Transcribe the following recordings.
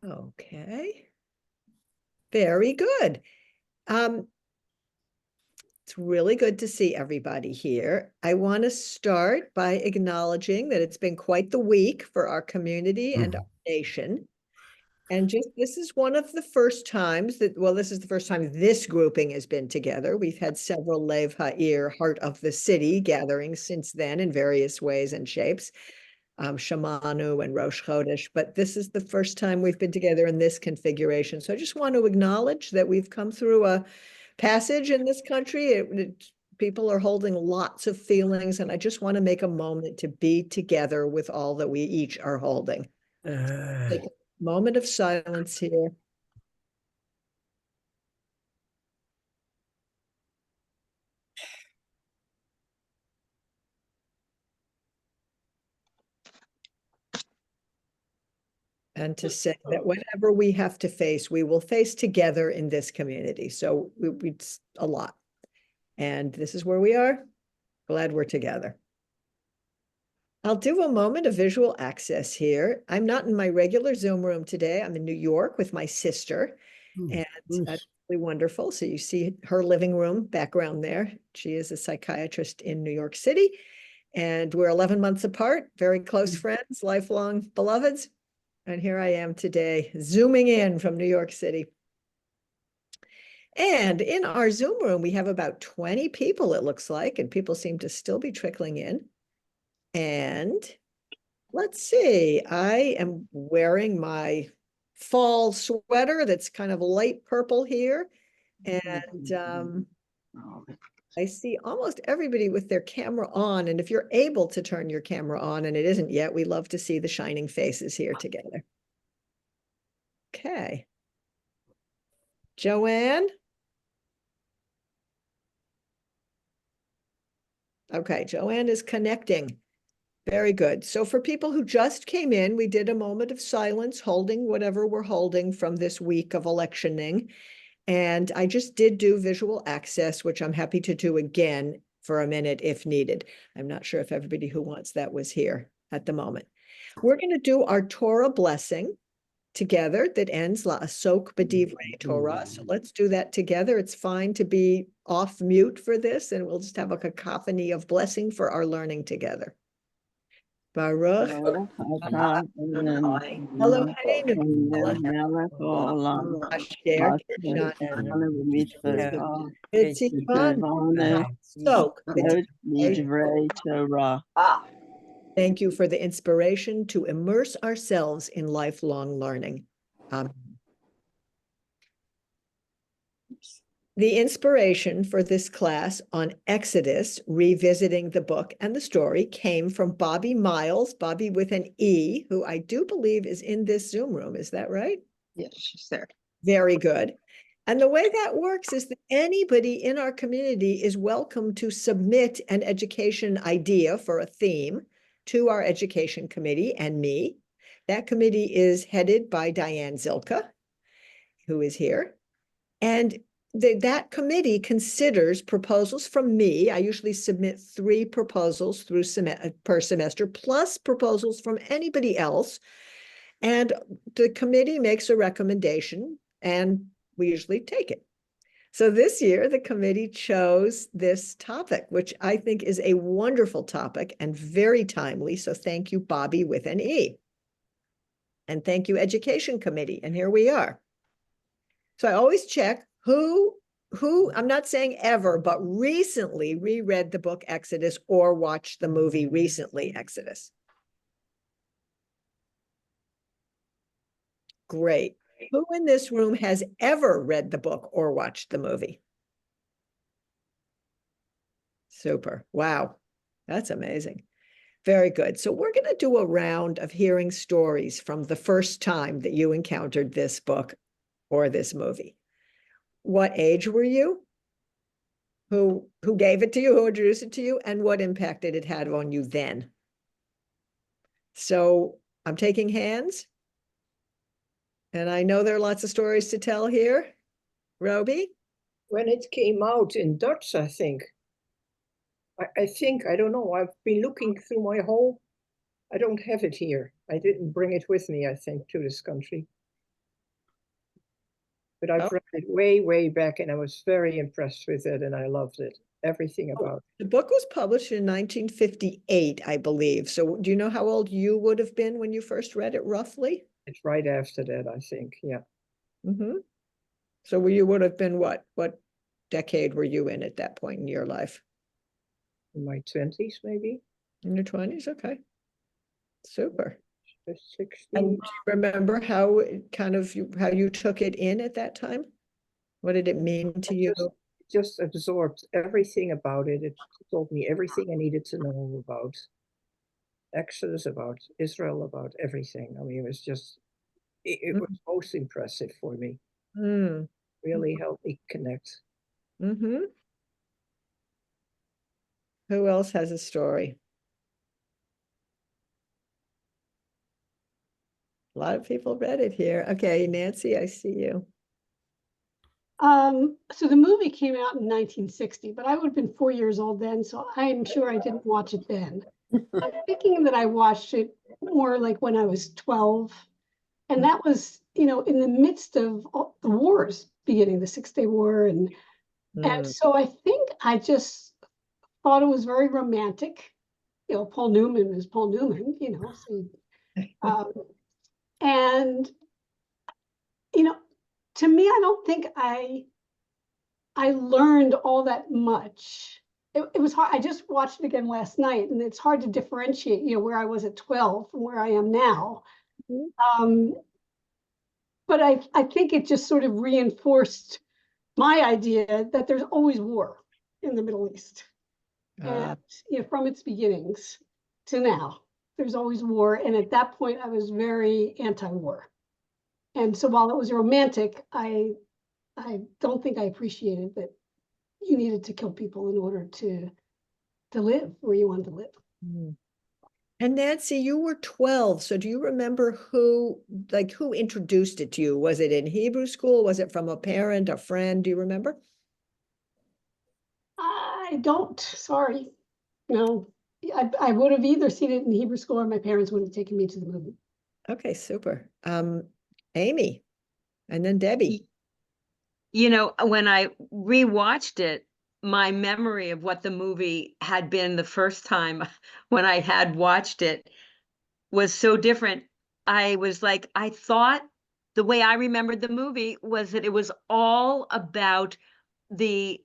Okay. Very good. It's really good to see everybody here. I want to start by acknowledging that it's been quite the week for our community and our nation. And this is one of the first times this is the first time this grouping has been together. We've had several Lev Ha'ir, Heart of the City gatherings since then in various ways and shapes, Shamanu and Rosh Chodesh, but this is the first time we've been together in this configuration. So I just want to acknowledge that we've come through a passage in this country. People are holding lots of feelings, and I just want to make a moment to be together with all that we each are holding. Take a moment of silence here. And to say that whatever we have to face, we will face together in this community. So it's a lot. And this is where we are. Glad we're together. I'll do a moment of visual access here. I'm not in my regular Zoom room today. I'm in New York with my sister. And that's really wonderful. So you see her living room background there. She is a psychiatrist in New York City. And we're 11 months apart, very close friends, lifelong beloveds. And here I am today, zooming in from New York City. And in our Zoom room, we have about 20 people, it looks like, and people seem to still be trickling in. And let's see, I am wearing my fall sweater that's kind of light purple here. And I see almost everybody with their camera on. And if you're able to turn your camera on, and it isn't yet, we love to see the shining faces here together. Okay. Joanne? Okay, Joanne is connecting. Very good. So for people who just came in, we did a moment of silence, holding whatever we're holding from this week of electioning. And I just did do visual access, which I'm happy to do again for a minute if needed. I'm not sure if everybody who wants that was here at the moment. We're going to do our Torah blessing together that ends La Asok B'divrei Torah. So let's do that together. It's fine to be off mute for this, and we'll just have a cacophony of blessing for our learning together. Baruch Thank you for the inspiration to immerse ourselves in lifelong learning. The inspiration for this class on Exodus, revisiting the book and the story, came from Bobby Miles, Bobby with an E, who I do believe is in this Zoom room. Is that right? Yes, she's there. Very good. And the way that works is that anybody in our community is welcome to submit an education idea for a theme to our education committee and me. That committee is headed by Diane Zilka, who is here. And that committee considers proposals from me. I usually submit 3 proposals per semester, plus proposals from anybody else. And the committee makes a recommendation, and we usually take it. So this year, the committee chose this topic, which I think is a wonderful topic and very timely. So thank you, Bobby with an E. And thank you, Education Committee. And here we are. So I always check who, I'm not saying ever, but recently reread the book Exodus or watched the movie recently, Exodus. Great. Who in this room has ever read the book or watched the movie? Super. Wow. That's amazing. Very good. So we're going to do a round of hearing stories from the first time that you encountered this book or this movie. What age were you? Who gave it to you? Who introduced it to you? And what impact did it have on you then? So I'm taking hands. And I know there are lots of stories to tell here. Roby? When it came out in Dutch, I think. I think, I don't know, I've been looking through my whole, I don't have it here. I didn't bring it with me, I think, to this country. But I've Oh. read it way, way back, and I was very impressed with it, and I loved it. Everything about it. The book was published in 1958, I believe. So do you know how old you would have been when you first read it, roughly? It's right after that, I think. Yeah. Mm-hmm. So you would have been what? What decade were you in at that point in your life? In my 20s, maybe. In your 20s? Okay. Super. 60. And do you remember how how you took it in at that time? What did it mean to you? Just absorbed everything about it. It told me everything I needed to know about Exodus, about Israel, about everything. I mean, it was just, it was most impressive for me. Mm. Really helped me connect. Mm-hmm. Who else has a story? A lot of people read it here. Okay, Nancy, I see you. So the movie came out in 1960, but I would have been 4 years old then, so I'm sure I didn't watch it then. I'm thinking that I watched it more like when I was 12, and that was, in the midst of all the wars beginning, the Six-Day War, and so I think I just thought it was very romantic. Paul Newman is Paul Newman, so, and to me, I don't think I learned all that much. It was hard. I just watched it again last night, and it's hard to differentiate, where I was at 12 from where I am now. But I think it just sort of reinforced my idea that there's always war in the Middle East. And from its beginnings to now, there's always war. And at that point, I was very anti-war. And so while it was romantic, I don't think I appreciated that you needed to kill people in order to live where you wanted to live. And Nancy, you were 12. So do you remember who introduced it to you? Was it in Hebrew school? Was it from a parent, a friend? Do you remember? I don't, sorry. No, I would have either seen it in Hebrew school or my parents would have taken me to the movie. Okay, super. Amy, and then Debbie. When I rewatched it, my memory of what the movie had been the first time when I had watched it was so different. I was like, I thought the way I remembered the movie was that it was all about the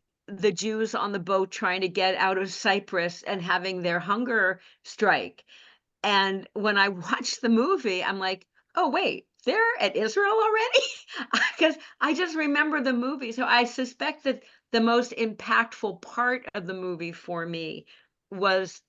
Jews on the boat trying to get out of Cyprus and having their hunger strike. And when I watched the movie, I'm like, oh, wait, they're at Israel already? Because I just remember the movie. So I suspect that the most impactful part of the movie for me was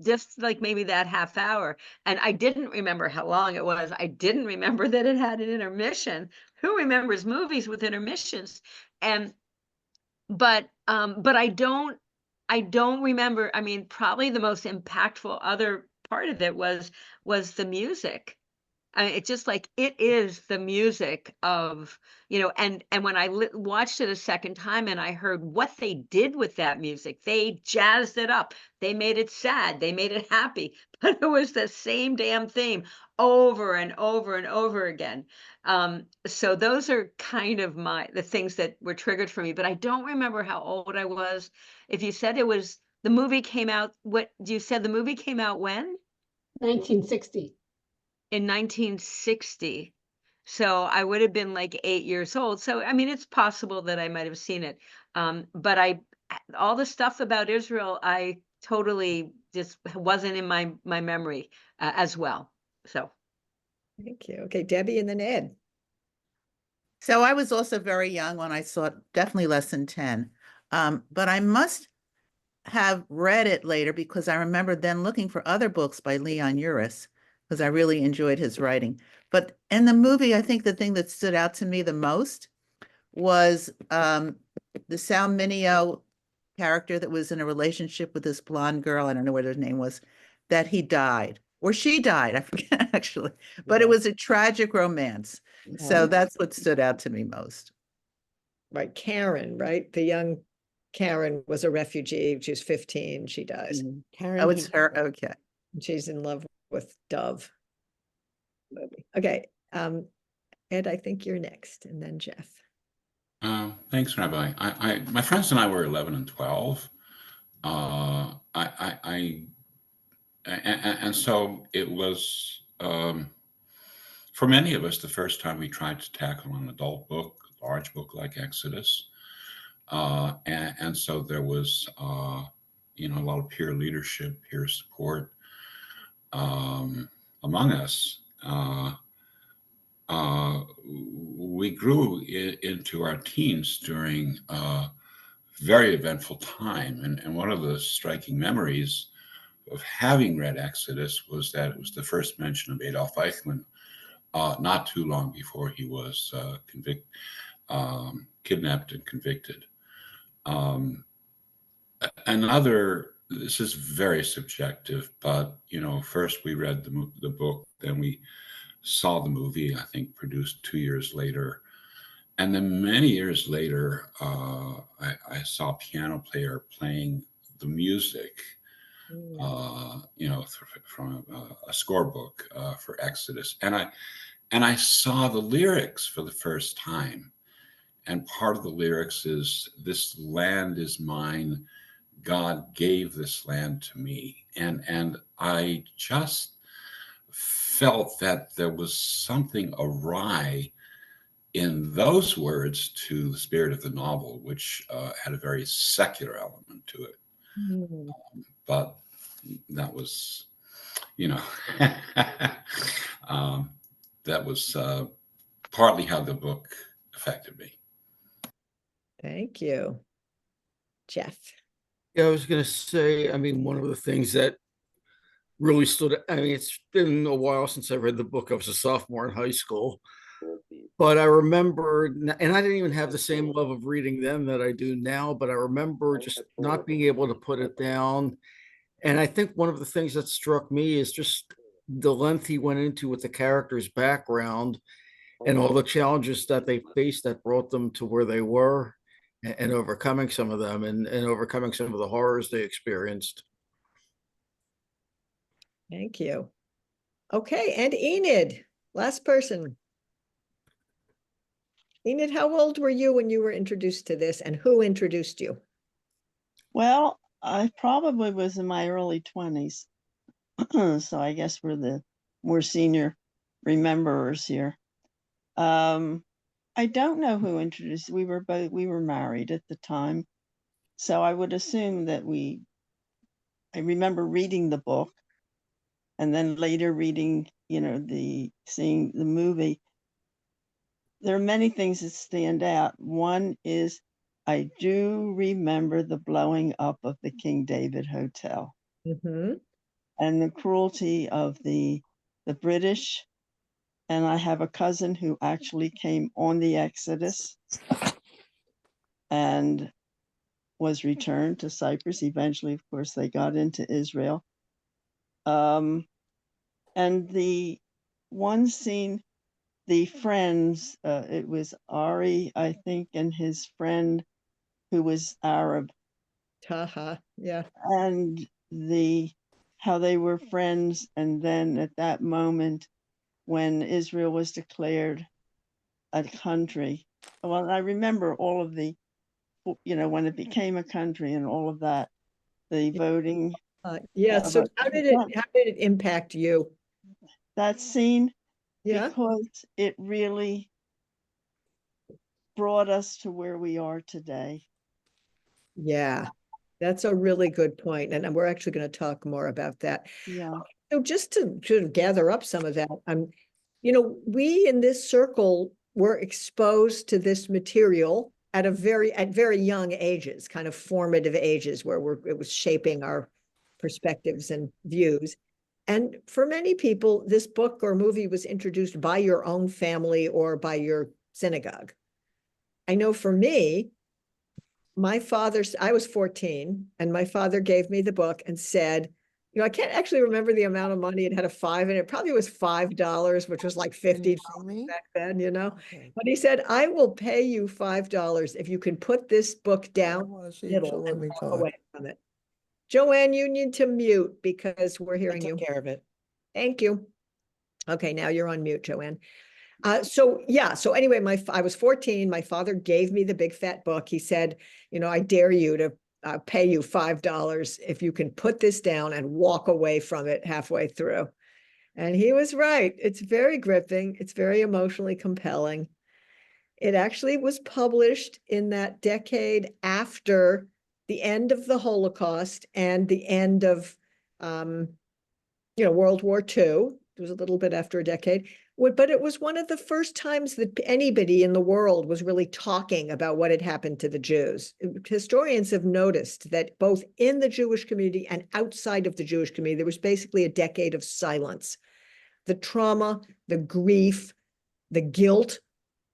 just like maybe that half hour. And I didn't remember how long it was. I didn't remember that it had an intermission. Who remembers movies with intermissions? But I don't remember. I mean, probably the most impactful other part of it was the music. I mean, it's just like it is the music of, and when I watched it a second time and I heard what they did with that music, they jazzed it up. They made it sad. They made it happy, but it was the same damn theme over and over and over again. So those are kind of the things that were triggered for me, but I don't remember how old I was. If you said the movie came out, what you said the movie came out when? 1960. In 1960. So I would have been like 8 years old. So, I mean, it's possible that I might have seen it. But all the stuff about Israel, I totally just wasn't in my memory as well. So. Thank you. Okay, Debbie and then Ed. So I was also very young when I saw it, definitely less than 10. But I must have read it later because I remember then looking for other books by Leon Uris because I really enjoyed his writing. But in the movie, I think the thing that stood out to me the most was the Sal Mineo character that was in a relationship with this blonde girl, I don't know what her name was, that he died. Or she died, I forget actually. But it was a tragic romance. So that's what stood out to me most. Right, Karen, right? The young Karen was a refugee. She was 15. She dies. Karen. Oh, it's her. Okay. She's in love with Dove. Okay. Ed, I think you're next, and then Jeff. Thanks, Rabbi. My friends and I were 11 and 12. And so it was, for many of us, the first time we tried to tackle an adult book, large book like Exodus. And so there was, a lot of peer leadership, peer support among us. We grew into our teens during a very eventful time. And one of the striking memories of having read Exodus was that it was the first mention of Adolf Eichmann, not too long before he was kidnapped and convicted. This is very subjective, but, first we read the book, then we saw the movie, I think produced 2 years later. And then many years later, I saw a piano player playing the music, from a scorebook for Exodus. And I saw the lyrics for the first time. And part of the lyrics is, "This land is mine. God gave this land to me." And I just felt that there was something awry in those words to the spirit of the novel, which had a very secular element to it. But that was, that was partly how the book affected me. Thank you. Jeff. Yeah, I was going to say, one of the things that really stood out, it's been a while since I read the book. I was a sophomore in high school, but I remember, and I didn't even have the same love of reading then that I do now, but I remember just not being able to put it down. And I think one of the things that struck me is just the length he went into with the character's background and all the challenges that they faced that brought them to where they were, and overcoming some of them, and overcoming some of the horrors they experienced. Thank you. Okay, and Enid, last person. Enid, how old were you when you were introduced to this, and who introduced you? Well, I probably was in my early 20s. So I guess we're the more senior rememberers here. I don't know who introduced. We were married at the time. So I would assume that I remember reading the book and then later reading, seeing the movie. There are many things that stand out. One is I do remember the blowing up of the King David Hotel and the cruelty of the British. And I have a cousin who actually came on the Exodus and was returned to Cyprus. Eventually, of course, they got into Israel. And the one scene, the friends, it was Ari, I think, and his friend who was Arab. Yeah. And how they were friends. And then at that moment, when Israel was declared a country, well, I remember all of the, when it became a country and all of that, the voting. So how did it impact you? That scene? Yeah. Because it really brought us to where we are today. Yeah, that's a really good point. And we're actually going to talk more about that. Yeah. So just to sort of gather up some of that, we in this circle were exposed to this material at very young ages, kind of formative ages, where it was shaping our perspectives and views. And for many people, this book or movie was introduced by your own family or by your synagogue. I know for me, I was 14, and my father gave me the book and said, I can't actually remember the amount of money. It had a 5 in it. Probably was $5, which was like 50 back then, Okay. But he said, "I will pay you $5 if you can put this book down middle and walk away from it." Joanne, you need to mute because we're hearing you. Take care of it. Thank you. Okay, now you're on mute, Joanne. So anyway, I was 14. My father gave me the big fat book. He said, I dare you to pay you $5 if you can put this down and walk away from it halfway through. And he was right. It's very gripping. It's very emotionally compelling. It actually was published in that decade after the end of the Holocaust and the end of, World War II. It was a little bit after a decade. But it was one of the first times that anybody in the world was really talking about what had happened to the Jews. Historians have noticed that both in the Jewish community and outside of the Jewish community, there was basically a decade of silence. The trauma, the grief, the guilt,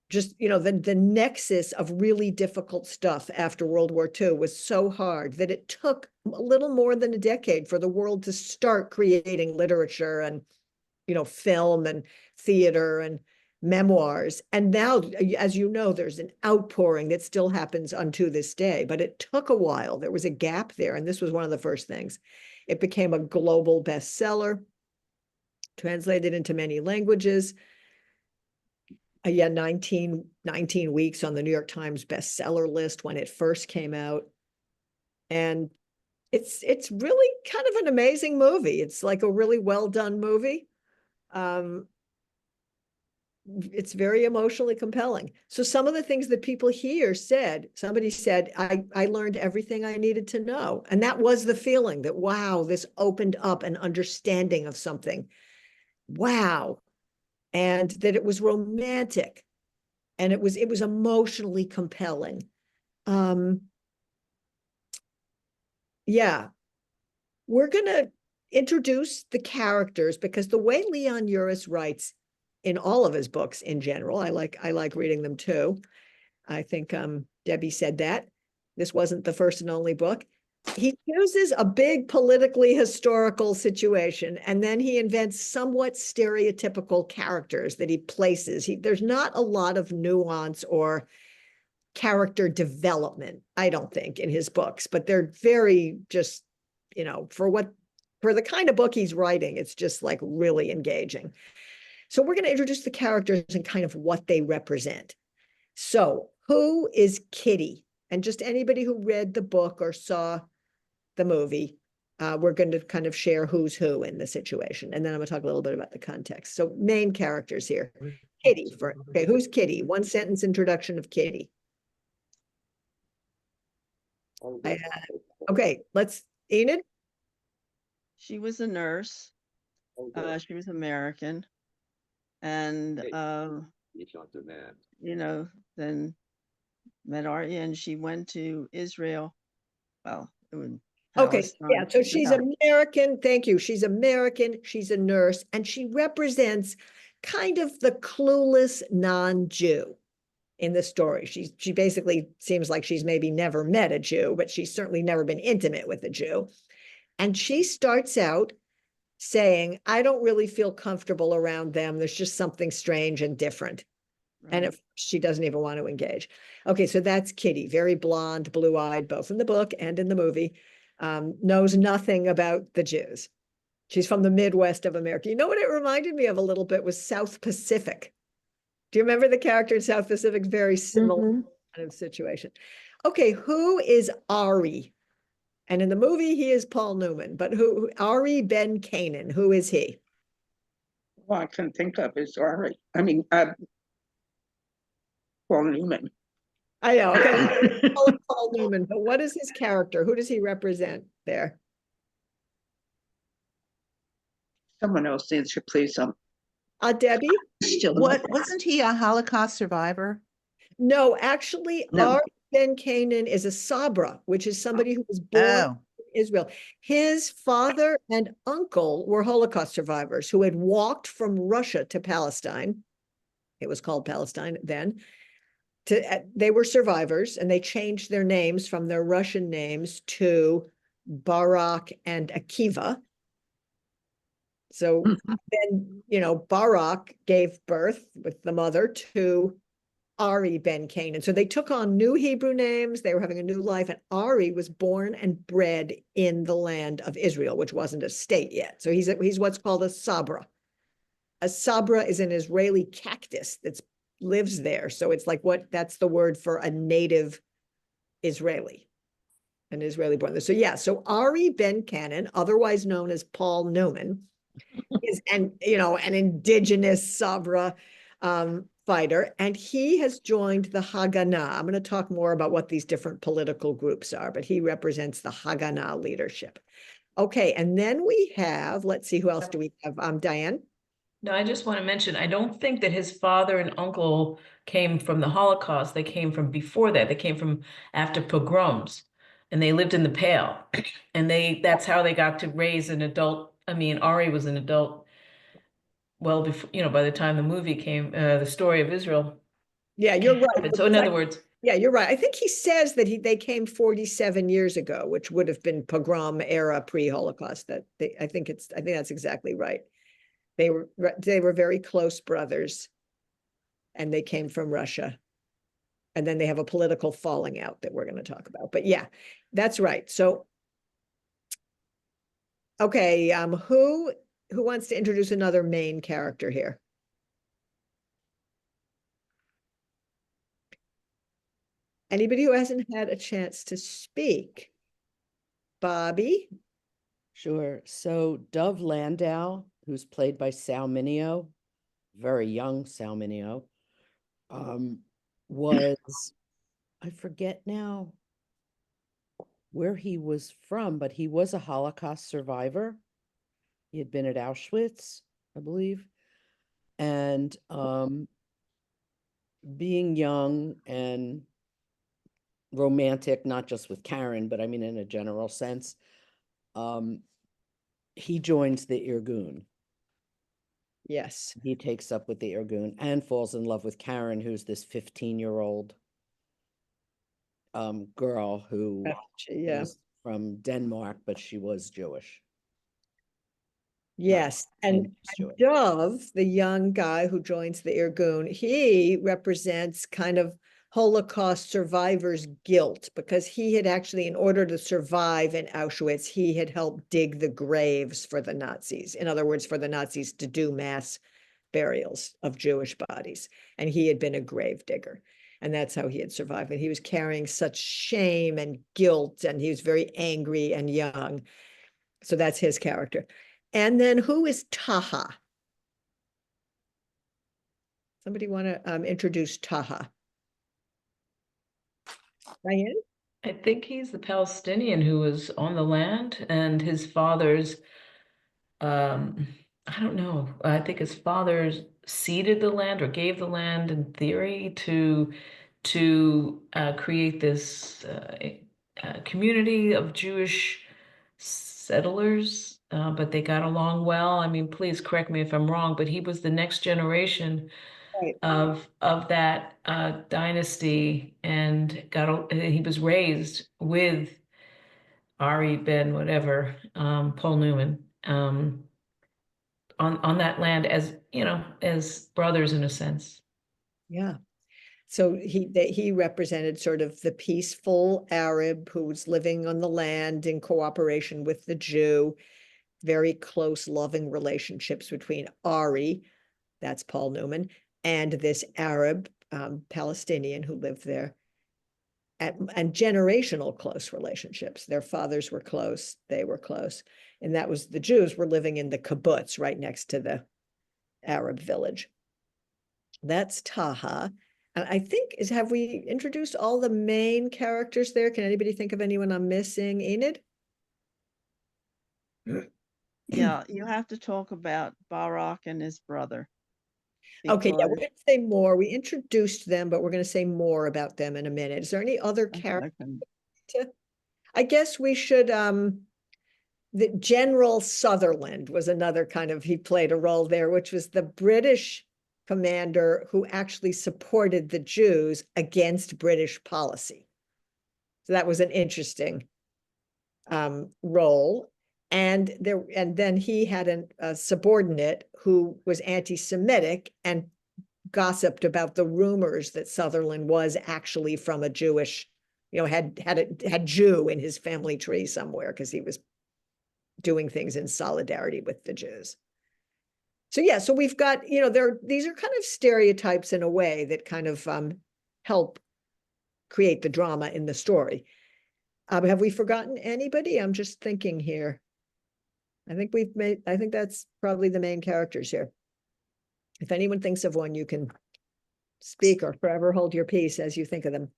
just, the nexus of really difficult stuff after World War II was so hard that it took a little more than a decade for the world to start creating literature and, film and theater and memoirs. And now, as you know, there's an outpouring that still happens unto this day, but it took a while. There was a gap there, and this was one of the first things. It became a global bestseller, translated into many languages. 19 weeks on the New York Times bestseller list when it first came out. And it's really kind of an amazing movie. It's like a really well done movie. It's very emotionally compelling. So some of the things that people here said, somebody said, I learned everything I needed to know. And that was the feeling that, wow, this opened up an understanding of something. Wow. And that it was romantic and it was emotionally compelling. Yeah. We're going to introduce the characters because the way Leon Uris writes in all of his books in general, I like reading them too. I think Debbie said that. This wasn't the first and only book. He chooses a big politically historical situation, and then he invents somewhat stereotypical characters that he places. There's not a lot of nuance or character development, I don't think, in his books, but they're very just, for the kind of book he's writing, it's just like really engaging. So we're going to introduce the characters and kind of what they represent. So who is Kitty? And just anybody who read the book or saw the movie, we're going to kind of share who's who in the situation. And then I'm going to talk a little bit about the context. So main characters here. Kitty. Okay, who's Kitty? One sentence introduction of Kitty. Okay, Enid. She was a nurse. She was American. And, then met Arya and she went to Israel. Well, it would. Okay, yeah, so she's American. Thank you. She's American. She's a nurse, and she represents kind of the clueless non-Jew in the story. She basically seems like she's maybe never met a Jew, but she's certainly never been intimate with a Jew. And she starts out saying, I don't really feel comfortable around them. There's just something strange and different. Right. And if she doesn't even want to engage. Okay, so that's Kitty, very blonde, blue-eyed, both in the book and in the movie. Knows nothing about the Jews. She's from the Midwest of America. You know what it reminded me of a little bit was South Pacific. Do you remember the character in South Pacific? Very similar kind of situation. Okay, who is Ari? And in the movie, he is Paul Newman. But Ari Ben Canaan, who is he? Well, I can think of is Ari. Paul Newman. I know. Okay, Paul Newman. But what is his character? Who does he represent there? Someone else answer, please. Debbie. Wasn't he a Holocaust survivor? No, actually, No. Ari Ben Canaan is a Sabra, which is somebody who was born in Israel. His father and uncle were Holocaust survivors who had walked from Russia to Palestine. It was called Palestine then. They were survivors, and they changed their names from their Russian names to Barak and Akiva. So then, Barak gave birth with the mother to Ari Ben Canaan. So they took on new Hebrew names. They were having a new life. And Ari was born and bred in the land of Israel, which wasn't a state yet. So he's what's called a Sabra. a sabra is an Israeli cactus that lives there. So it's like that's the word for a native Israeli, an Israeli born there. So yeah, so Ari Ben Cannon, otherwise known as Paul Newman, is an indigenous sabra fighter, and he has joined the Haganah. I'm going to talk more about what these different political groups are, but he represents the Haganah leadership. Okay, and then we have, let's see, who else do we have? Diane? No, I just want to mention, I don't think that his father and uncle came from the Holocaust. They came from before that. They came from after pogroms, and they lived in the Pale. And that's how they got to raise an adult. I mean, Ari was an adult well before, by the time the movie came, the story of Israel. Yeah, you're right. So in other words, yeah, you're right. I think he says that they came 47 years ago, which would have been pogrom era pre-Holocaust. I think that's exactly right. They were very close brothers, and they came from Russia. And then they have a political falling out that we're going to talk about. But yeah, that's right. So, okay, who wants to introduce another main character here? Anybody who hasn't had a chance to speak? Bobby? Sure. So Dove Landau, who's played by Sal Mineo, very young Sal Mineo, was, I forget now where he was from, but he was a Holocaust survivor. He had been at Auschwitz, I believe. And being young and romantic, not just with Karen, but I mean in a general sense, he joins the Irgun. Yes. He takes up with the Irgun and falls in love with Karen, who's this 15-year-old girl who is from Denmark, but she was Jewish. Yes, and Dove, the young guy who joins the Irgun, he represents kind of Holocaust survivors' guilt, because he had actually, in order to survive in Auschwitz, he had helped dig the graves for the Nazis. In other words, for the Nazis to do mass burials of Jewish bodies. And he had been a grave digger. And that's how he had survived. And he was carrying such shame and guilt, and he was very angry and young. So that's his character. And then who is Taha? Somebody want to introduce Taha? Diane? I think he's the Palestinian who was on the land, and his father's, I don't know, I think his father ceded the land or gave the land in theory to create this community of Jewish settlers, but they got along well. I mean, please correct me if I'm wrong, but he was the next generation of that dynasty, and he was raised with Ari Ben whatever, Paul Newman, on that land, as as brothers in a sense. Yeah. So he represented sort of the peaceful Arab who was living on the land in cooperation with the Jew, very close, loving relationships between Ari, that's Paul Newman, and this Arab Palestinian who lived there, and generational close relationships. Their fathers were close, they were close. And that was, the Jews were living in the kibbutz right next to the Arab village. That's Taha. And I think, have we introduced all the main characters there? Can anybody think of anyone I'm missing? Enid? Yeah, you have to talk about Barak and his brother. Okay, yeah, we're going to say more. We introduced them, but we're going to say more about them in a minute. Is there any other character? I guess we should, the General Sutherland was another kind of, he played a role there, which was the British commander who actually supported the Jews against British policy. So that was an interesting role. And then he had a subordinate who was anti-Semitic and gossiped about the rumors that Sutherland was actually from a Jewish, had Jew in his family tree somewhere, because he was doing things in solidarity with the Jews. So yeah, so we've got, these are kind of stereotypes in a way that kind of help create the drama in the story. Have we forgotten anybody? I'm just thinking here. I think that's probably the main characters here. If anyone thinks of one, you can speak or forever hold your peace as you think of them.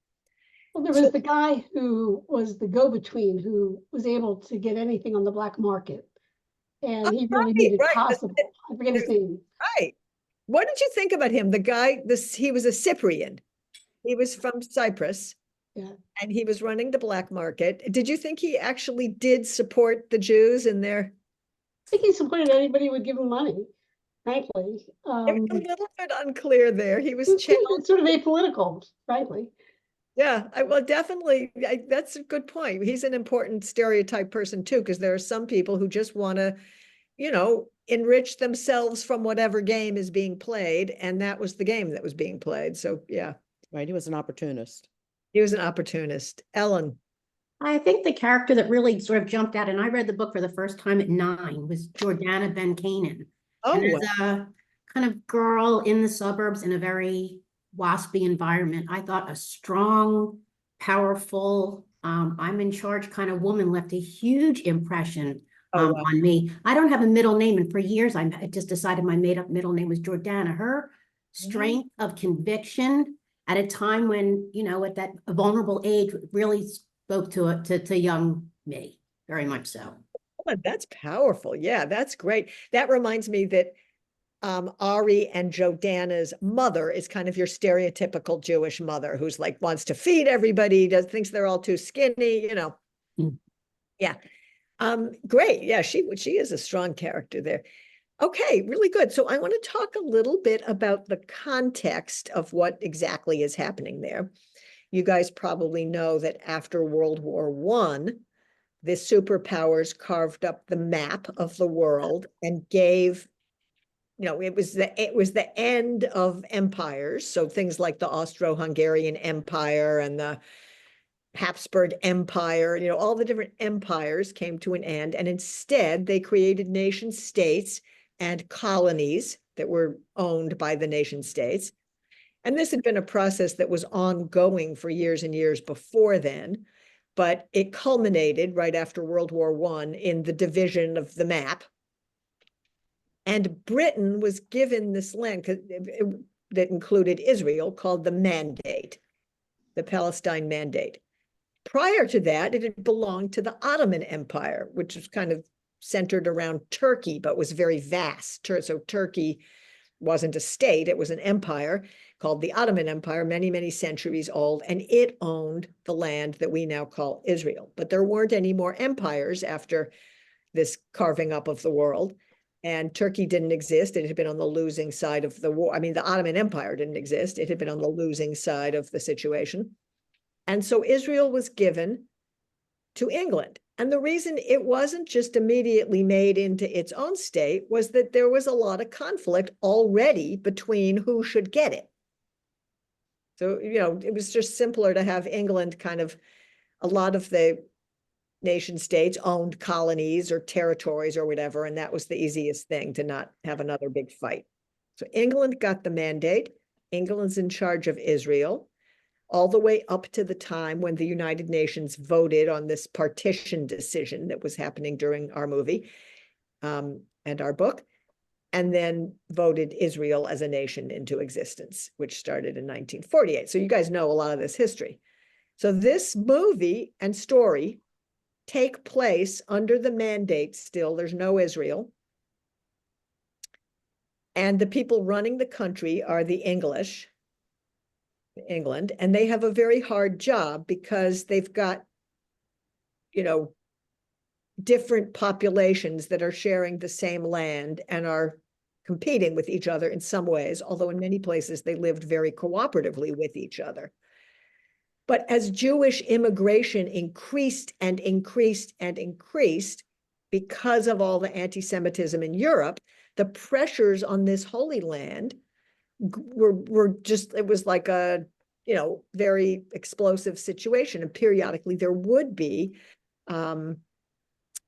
Well, there was the guy who was the go-between who was able to get anything on the black market. And he really made it possible. I forget his name. Right. What did you think about him? The guy, he was a Cyprian. He was from Cyprus. Yeah. And he was running the black market. Did you think he actually did support the Jews in their? I think he supported anybody who would give him money, frankly. It was a little bit unclear there. He was channeled. Sort of apolitical, frankly. Yeah, well, definitely. That's a good point. He's an important stereotype person too, because there are some people who just want to, enrich themselves from whatever game is being played. And that was the game that was being played. So yeah. Right, he was an opportunist. He was an opportunist. Ellen. I think the character that really sort of jumped out, and I read the book for the first time at 9, was Jordana Ben Canaan. Oh, and as a kind of girl in the suburbs in a very waspy environment, I thought a strong, powerful, I'm in charge kind of woman left a huge impression on me. I don't have a middle name, and for years I just decided my made-up middle name was Jordana. Her strength of conviction at a time when, at that vulnerable age, really spoke to young me, very much so. Oh, that's powerful. Yeah, that's great. That reminds me that Ari and Jordana's mother is kind of your stereotypical Jewish mother who's like wants to feed everybody, thinks they're all too skinny, Yeah. Great. Yeah, she is a strong character there. Okay, really good. So I want to talk a little bit about the context of what exactly is happening there. You guys probably know that after World War I, the superpowers carved up the map of the world and gave, it was the end of empires. So things like the Austro-Hungarian Empire and the Habsburg Empire, all the different empires came to an end. And instead, they created nation states and colonies that were owned by the nation states. And this had been a process that was ongoing for years and years before then, but it culminated right after World War I in the division of the map. And Britain was given this land that included Israel called the Mandate, the Palestine Mandate. Prior to that, it had belonged to the Ottoman Empire, which was kind of centered around Turkey, but was very vast. So Turkey wasn't a state, it was an empire called the Ottoman Empire, many, many centuries old, and it owned the land that we now call Israel. But there weren't any more empires after this carving up of the world, and Turkey didn't exist. It had been on the losing side of the war. I mean, the Ottoman Empire didn't exist. It had been on the losing side of the situation. And so Israel was given to England. And the reason it wasn't just immediately made into its own state was that there was a lot of conflict already between who should get it. So, it was just simpler to have England kind of, a lot of the nation states owned colonies or territories or whatever, and that was the easiest thing to not have another big fight. So England got the mandate. England's in charge of Israel, all the way up to the time when the United Nations voted on this partition decision that was happening during our movie and our book, and then voted Israel as a nation into existence, which started in 1948. So you guys know a lot of this history. So this movie and story take place under the mandate still. There's no Israel. And the people running the country are the English, England, and they have a very hard job because they've got, different populations that are sharing the same land and are competing with each other in some ways, although in many places they lived very cooperatively with each other. But as Jewish immigration increased and increased and increased because of all the anti-Semitism in Europe, the pressures on this Holy Land were just, it was like a, very explosive situation. And periodically there would be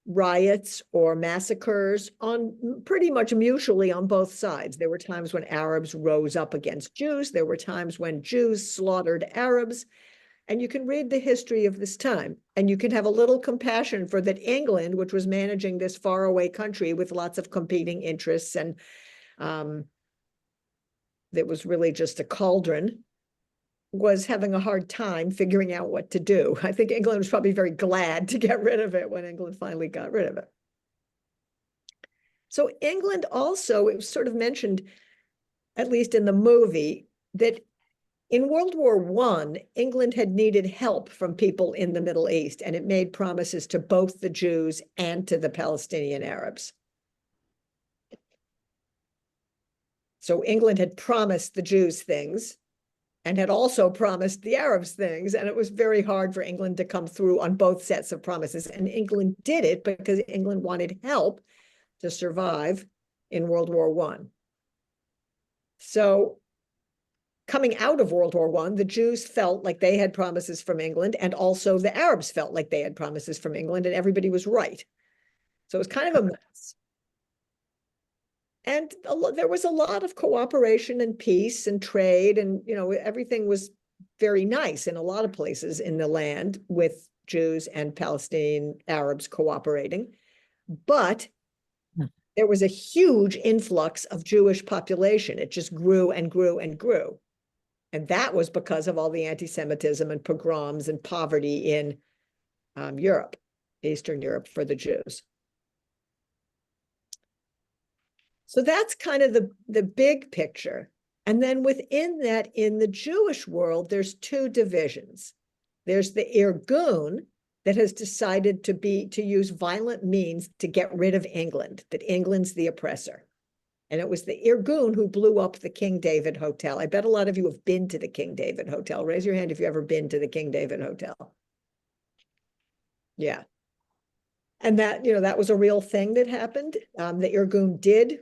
riots or massacres on pretty much mutually on both sides. There were times when Arabs rose up against Jews. There were times when Jews slaughtered Arabs. And you can read the history of this time, and you can have a little compassion for that England, which was managing this faraway country with lots of competing interests, and that was really just a cauldron, was having a hard time figuring out what to do. I think England was probably very glad to get rid of it when England finally got rid of it. So England also, it was sort of mentioned, at least in the movie, that in World War I, England had needed help from people in the Middle East, and it made promises to both the Jews and to the Palestinian Arabs. So England had promised the Jews things and had also promised the Arabs things, and it was very hard for England to come through on both sets of promises. And England did it because England wanted help to survive in World War I. So coming out of World War I, the Jews felt like they had promises from England, and also the Arabs felt like they had promises from England, and everybody was right. So it was kind of a mess. And there was a lot of cooperation and peace and trade, and everything was very nice in a lot of places in the land with Jews and Palestinian Arabs cooperating. But there was a huge influx of Jewish population. It just grew and grew and grew. And that was because of all the anti-Semitism and pogroms and poverty in Europe, Eastern Europe, for the Jews. So that's kind of the big picture. And then within that, in the Jewish world, there's two divisions. There's the Irgun that has decided to use violent means to get rid of England, that England's the oppressor. And it was the Irgun who blew up the King David Hotel. I bet a lot of you have been to the King David Hotel. Raise your hand if you've ever been to the King David Hotel. Yeah. And that was a real thing that happened. The Irgun did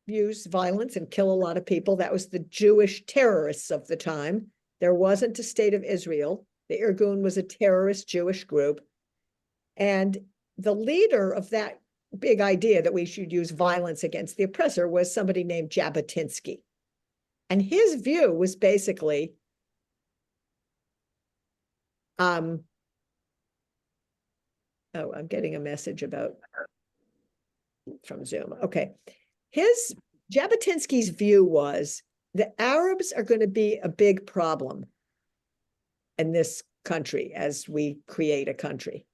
use violence and kill a lot of people. That was the Jewish terrorists of the time. There wasn't a state of Israel. The Irgun was a terrorist Jewish group. And the leader of that big idea that we should use violence against the oppressor was somebody named Jabotinsky. And his view was basically, oh, I'm getting a message from Zoom. Okay. Jabotinsky's view was the Arabs are going to be a big problem in this country as we create a country.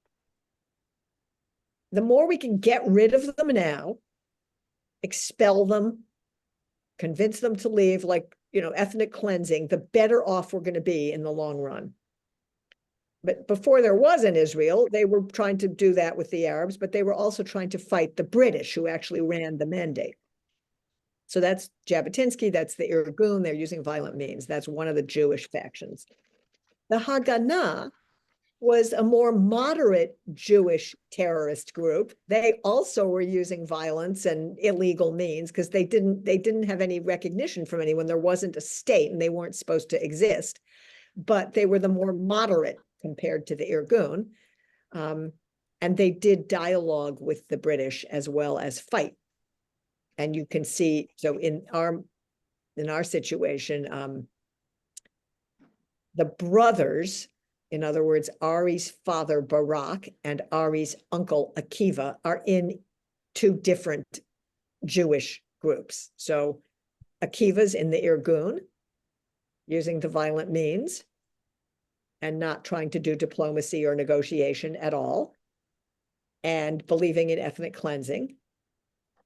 The more we can get rid of them now, expel them, convince them to leave, like, ethnic cleansing, the better off we're going to be in the long run. But before there was an Israel, they were trying to do that with the Arabs, but they were also trying to fight the British, who actually ran the mandate. So that's Jabotinsky, that's the Irgun. They're using violent means. That's one of the Jewish factions. The Haganah was a more moderate Jewish terrorist group. They also were using violence and illegal means because they didn't have any recognition from anyone. There wasn't a state and they weren't supposed to exist, but they were the more moderate compared to the Irgun. And they did dialogue with the British as well as fight. And you can see, so in our situation, the brothers, in other words, Ari's father, Barak, and Ari's uncle, Akiva, are in two different Jewish groups. So Akiva's in the Irgun, using the violent means and not trying to do diplomacy or negotiation at all, and believing in ethnic cleansing.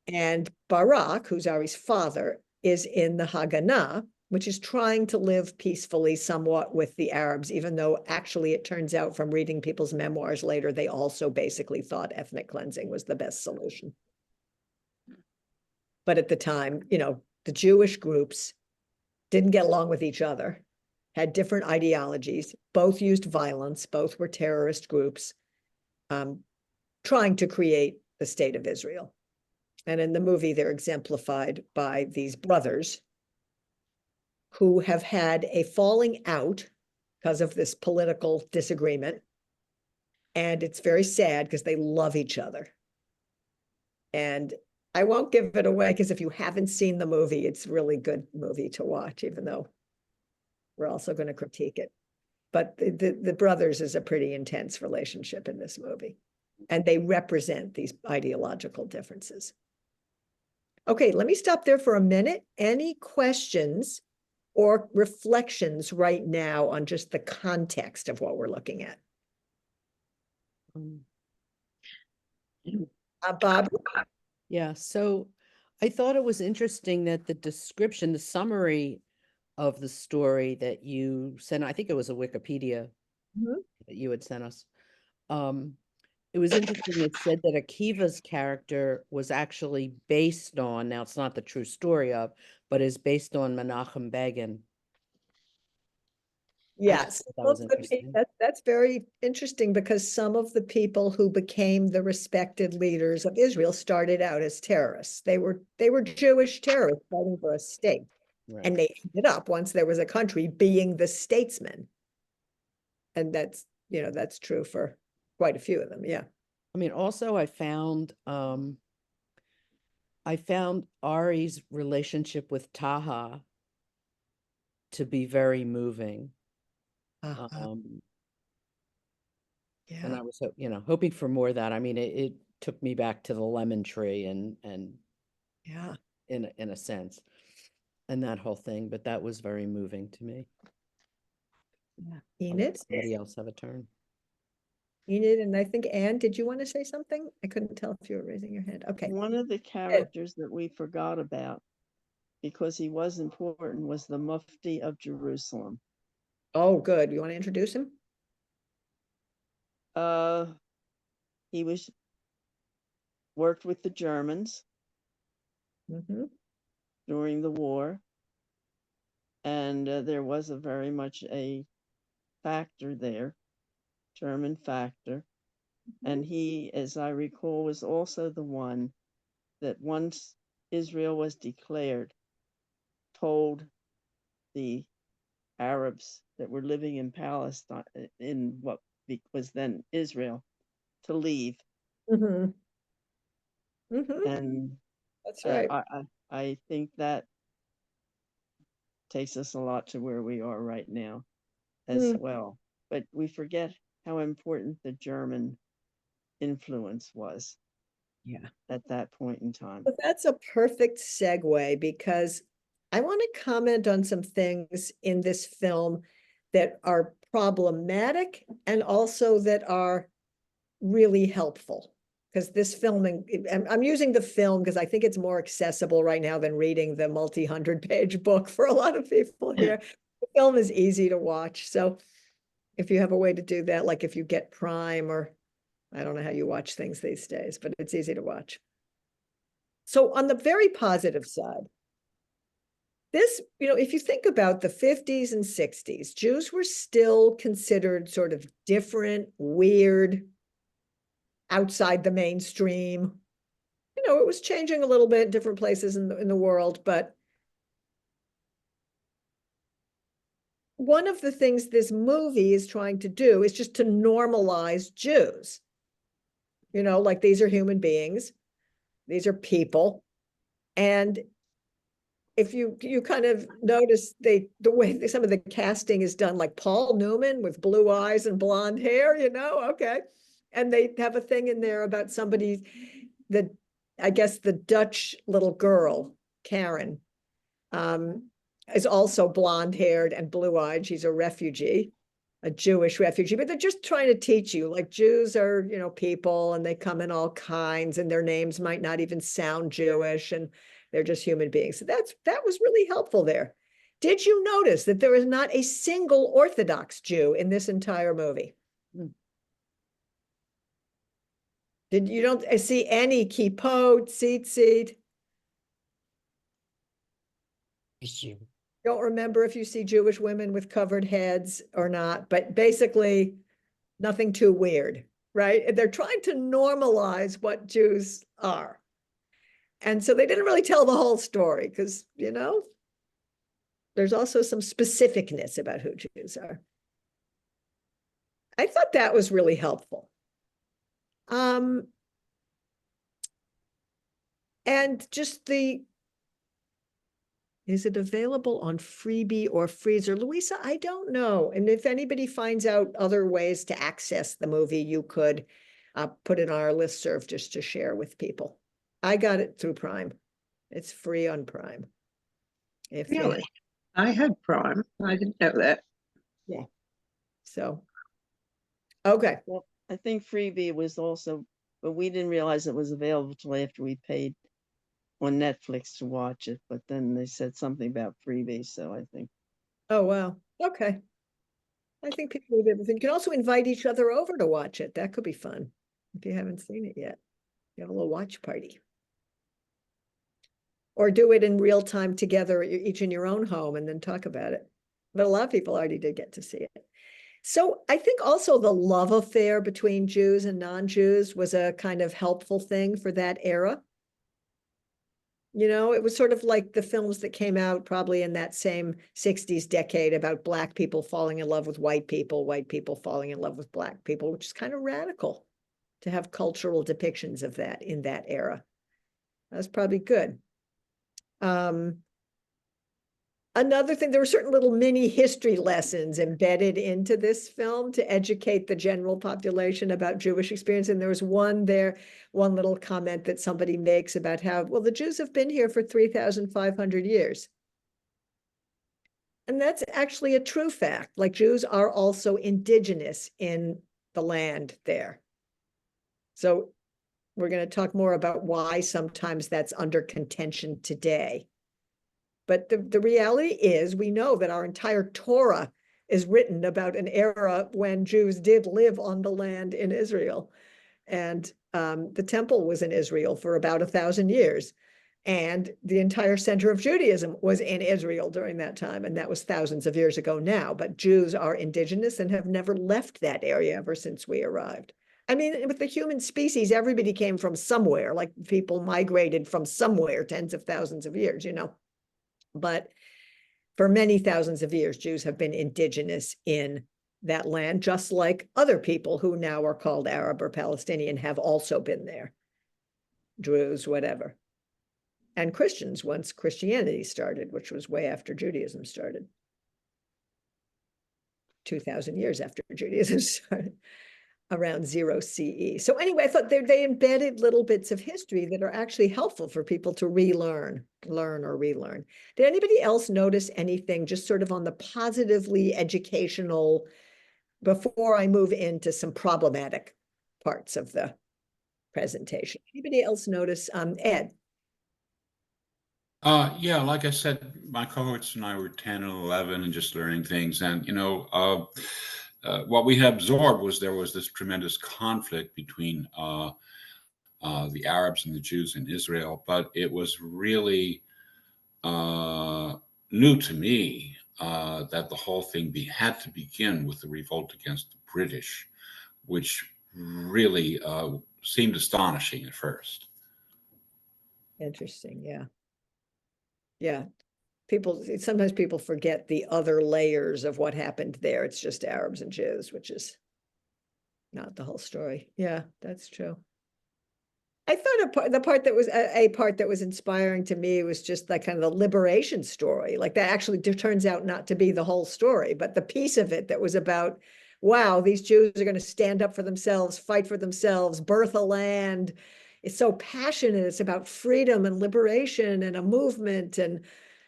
And Barak, who's Ari's father, is in the Haganah, which is trying to live peacefully somewhat with the Arabs, even though actually it turns out from reading people's memoirs later, they also basically thought ethnic cleansing was the best solution. But at the time, the Jewish groups didn't get along with each other, had different ideologies, both used violence, both were terrorist groups, trying to create the state of Israel. And in the movie, they're exemplified by these brothers who have had a falling out because of this political disagreement. And it's very sad because they love each other. And I won't give it away because if you haven't seen the movie, it's a really good movie to watch, even though we're also going to critique it. But the brothers is a pretty intense relationship in this movie, and they represent these ideological differences. Okay, let me stop there for a minute. Any questions or reflections right now on just the context of what we're looking at? Bob? Yeah, so I thought it was interesting that the description, the summary of the story that you sent, I think it was a Wikipedia that you had sent us. It was interesting. It said that Akiva's character was actually based on, now it's not the true story of, but is based on Menachem Begin. Yes, that was interesting. that's very interesting because some of the people who became the respected leaders of Israel started out as terrorists. They were Jewish terrorists fighting for a state. Right. And they ended up, once there was a country, being the statesmen. And that's, you know, that's true for quite a few of them. Yeah. I mean, also I found Ari's relationship with Taha to be very moving. And I was, you know, hoping for more of that. I mean, it took me back to the lemon tree and yeah, in a sense, and that whole thing. But that was very moving to me. Yeah. Enid? Somebody else have a turn. Enid, and I think Anne, did you want to say something? I couldn't tell if you were raising your hand. Okay. One of the characters that we forgot about, because he was important, was the Mufti of Jerusalem. Oh, good. You want to introduce him? He worked with the Germans during the war, and there was very much a factor there, German factor, and he, as I recall, was also the one that once Israel was declared, told the Arabs that were living in Palestine, in what was then Israel, to leave. And that's right. I think that takes us a lot to where we are right now as well. But we forget how important the German influence was. Yeah. At that point in time. But that's a perfect segue because I want to comment on some things in this film that are problematic and also that are really helpful. Because this filming, I'm using the film because I think it's more accessible right now than reading the multi-100-page book for a lot of people here. The film is easy to watch. So if you have a way to do that, like if you get Prime, or I don't know how you watch things these days, but it's easy to watch. So on the very positive side, this, you know, if you think about the 50s and 60s, Jews were still considered sort of different, weird, outside the mainstream. You know, it was changing a little bit in different places in the world, but one of the things this movie is trying to do is just to normalize Jews. You know, like these are human beings. These are people. And if you kind of notice the way some of the casting is done, like Paul Newman with blue eyes and blonde hair, you know, okay. And they have a thing in there about somebody that, I guess the Dutch little girl, Karen, is also blonde haired and blue eyed. She's a refugee, a Jewish refugee, but they're just trying to teach you, like Jews are, you know, people, and they come in all kinds, and their names might not even sound Jewish, and they're just human beings. So that was really helpful there. Did you notice that there is not a single Orthodox Jew in this entire movie? You don't see any kippot, tzitzit? Don't remember if you see Jewish women with covered heads or not, but basically nothing too weird, right? They're trying to normalize what Jews are. And so they didn't really tell the whole story because, you know, there's also some specificness about who Jews are. I thought that was really helpful. And just is it available on Freebie or Freezer? Louisa, I don't know. And if anybody finds out other ways to access the movie, you could put it on our listserv just to share with people. I got it through Prime. It's free on Prime. If Really? I had Prime. I didn't know that. Yeah. So, okay. Well, I think Freebie was also, but we didn't realize it was available till after we paid on Netflix to watch it. But then they said something about Freebie, so I think. Oh, wow. Okay. I think people would be able to. You can also invite each other over to watch it. That could be fun if you haven't seen it yet. You have a little watch party. Or do it in real time together, each in your own home, and then talk about it. But a lot of people already did get to see it. So I think also the love affair between Jews and non-Jews was a kind of helpful thing for that era. You know, it was sort of like the films that came out probably in that same 60s decade about Black people falling in love with white people falling in love with Black people, which is kind of radical to have cultural depictions of that in that era. That was probably good. Another thing, there were certain little mini history lessons embedded into this film to educate the general population about Jewish experience. And there was one little comment that somebody makes about how, well, the Jews have been here for 3,500 years. And that's actually a true fact. Like, Jews are also indigenous in the land there. So we're going to talk more about why sometimes that's under contention today. But the reality is, we know that our entire Torah is written about an era when Jews did live on the land in Israel. And the temple was in Israel for about 1,000 years. And the entire center of Judaism was in Israel during that time. And that was thousands of years ago now. But Jews are indigenous and have never left that area ever since we arrived. I mean, with the human species, everybody came from somewhere, like people migrated from somewhere tens of thousands of years, you know. But for many thousands of years, Jews have been indigenous in that land, just like other people who now are called Arab or Palestinian have also been there. Druze, whatever. And Christians, once Christianity started, which was way after Judaism started. 2,000 years after Judaism started, around 0 CE. So anyway, I thought they embedded little bits of history that are actually helpful for people to learn or relearn. Did anybody else notice anything just sort of on the positively educational, before I move into some problematic parts of the presentation? Anybody else notice? Ed? Yeah, like I said, my cohorts and I were 10 and 11 and just learning things. And, you know, what we had absorbed was there was this tremendous conflict between the Arabs and the Jews in Israel, but it was really new to me that the whole thing had to begin with the revolt against the British, which really seemed astonishing at first. Interesting, yeah. Yeah. Sometimes people forget the other layers of what happened there. It's just Arabs and Jews, which is not the whole story. Yeah, that's true. I thought the part that was a part that was inspiring to me was just that kind of the liberation story. Like, that actually turns out not to be the whole story, but the piece of it that was about, wow, these Jews are going to stand up for themselves, fight for themselves, birth a land. It's so passionate. It's about freedom and liberation and a movement. And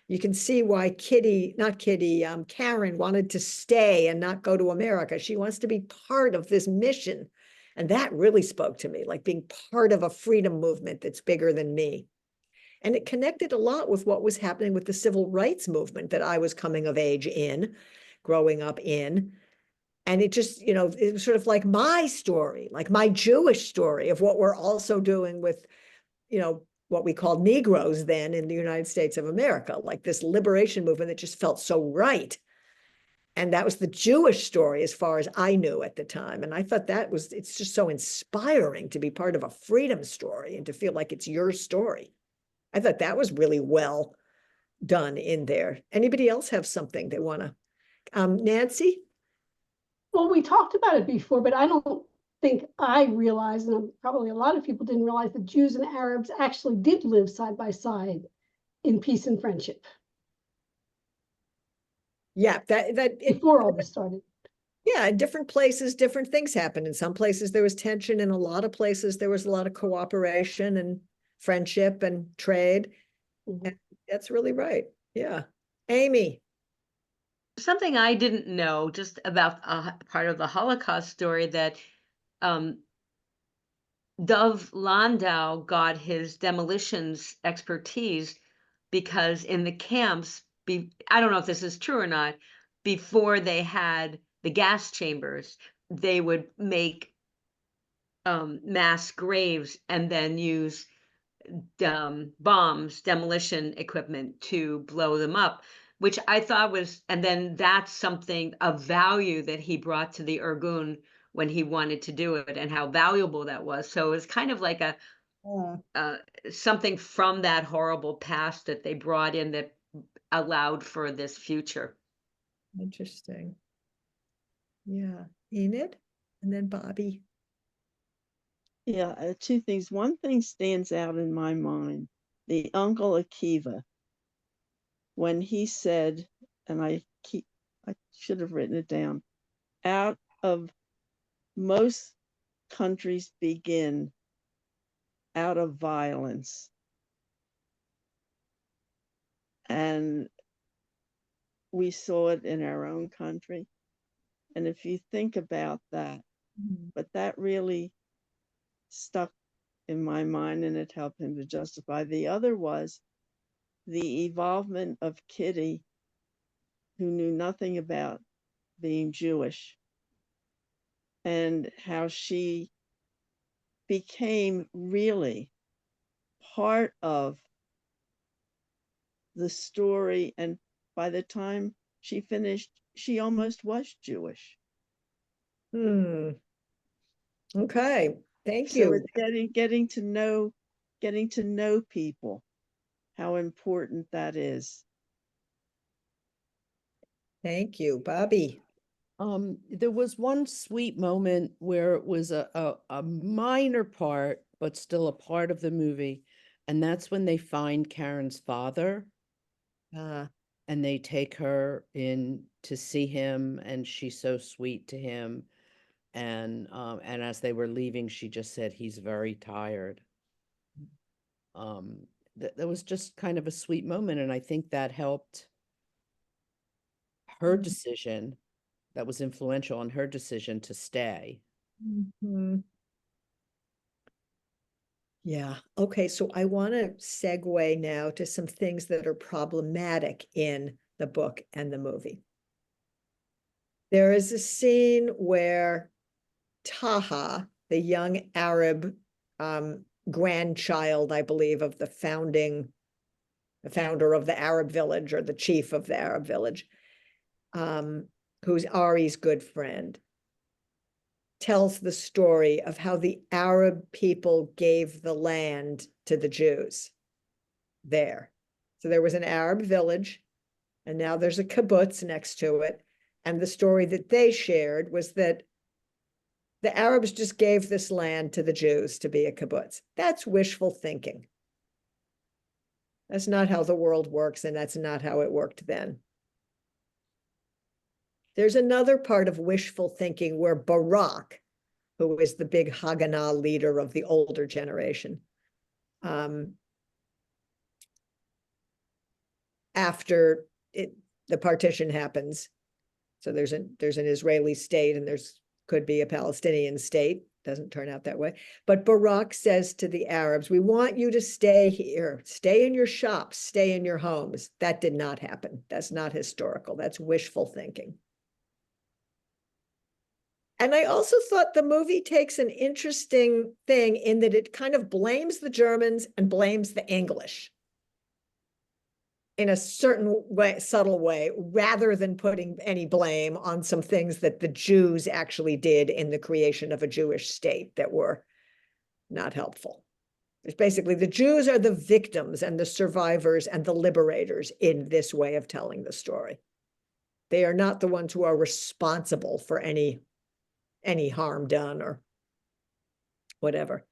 you can see why Karen wanted to stay and not go to America. She wants to be part of this mission. And that really spoke to me, like being part of a freedom movement that's bigger than me. And it connected a lot with what was happening with the civil rights movement that I was coming of age in, growing up in. And it just, you know, it was sort of like my story, like my Jewish story of what we're also doing with, you know, what we called Negroes then in the United States of America, like this liberation movement that just felt so right. And that was the Jewish story as far as I knew at the time. And I thought it's just so inspiring to be part of a freedom story and to feel like it's your story. I thought that was really well done in there. Anybody else have something they want to? Nancy? Well, we talked about it before, but I don't think I realized, and probably a lot of people didn't realize, that Jews and Arabs actually did live side by side in peace and friendship Yeah, before all this started. Yeah, in different places, different things happened. In some places there was tension. In a lot of places there was a lot of cooperation and friendship and trade. And that's really right. Yeah. Amy. Something I didn't know just about part of the Holocaust story, that Dov Landau got his demolitions expertise because in the camps, I don't know if this is true or not, before they had the gas chambers, they would make mass graves and then use bombs, demolition equipment to blow them up, which I thought was, and then that's something of value that he brought to the Irgun when he wanted to do it, and how valuable that was. So it was kind of like a something from that horrible past that they brought in that allowed for this future. Interesting. Yeah. Enid and then Bobby. Yeah, two things. One thing stands out in my mind, the Uncle Akiva, when he said, and I should have written it down, out of most countries begin out of violence. And we saw it in our own country. And if you think about that, but that really stuck in my mind, and it helped him to justify. The other was the involvement of Kitty, who knew nothing about being Jewish, and how she became really part of the story. And by the time she finished, she almost was Jewish. Okay. Thank So you. it's getting to know people, how important that is. Thank you, Bobby. There was one sweet moment where it was a minor part, but still a part of the movie, and that's when they find Karen's father, and they take her in to see him, and she's so sweet to him, and as they were leaving, she just said he's very tired. That was just kind of a sweet moment, and I think that helped her decision. That was influential in her decision to stay. Yeah. Okay. So I want to segue now to some things that are problematic in the book and the movie. There is a scene where Taha, the young Arab grandchild, I believe, of the founder of the Arab village, or the chief of the Arab village, who's Ari's good friend, tells the story of how the Arab people gave the land to the Jews there. So there was an Arab village, and now there's a kibbutz next to it. And the story that they shared was that the Arabs just gave this land to the Jews to be a kibbutz. That's wishful thinking. That's not how the world works, and that's not how it worked then. There's another part of wishful thinking where Barak, who is the big Haganah leader of the older generation, after the partition happens, so there's an Israeli state and could be a Palestinian state. Doesn't turn out that way. But Barak says to the Arabs, we want you to stay here, stay in your shops, stay in your homes. That did not happen. That's not historical. That's wishful thinking. And I also thought the movie takes an interesting thing in that it kind of blames the Germans and blames the English in a certain way, subtle way, rather than putting any blame on some things that the Jews actually did in the creation of a Jewish state that were not helpful. It's basically the Jews are the victims and the survivors and the liberators in this way of telling the story. They are not the ones who are responsible for any harm done or whatever.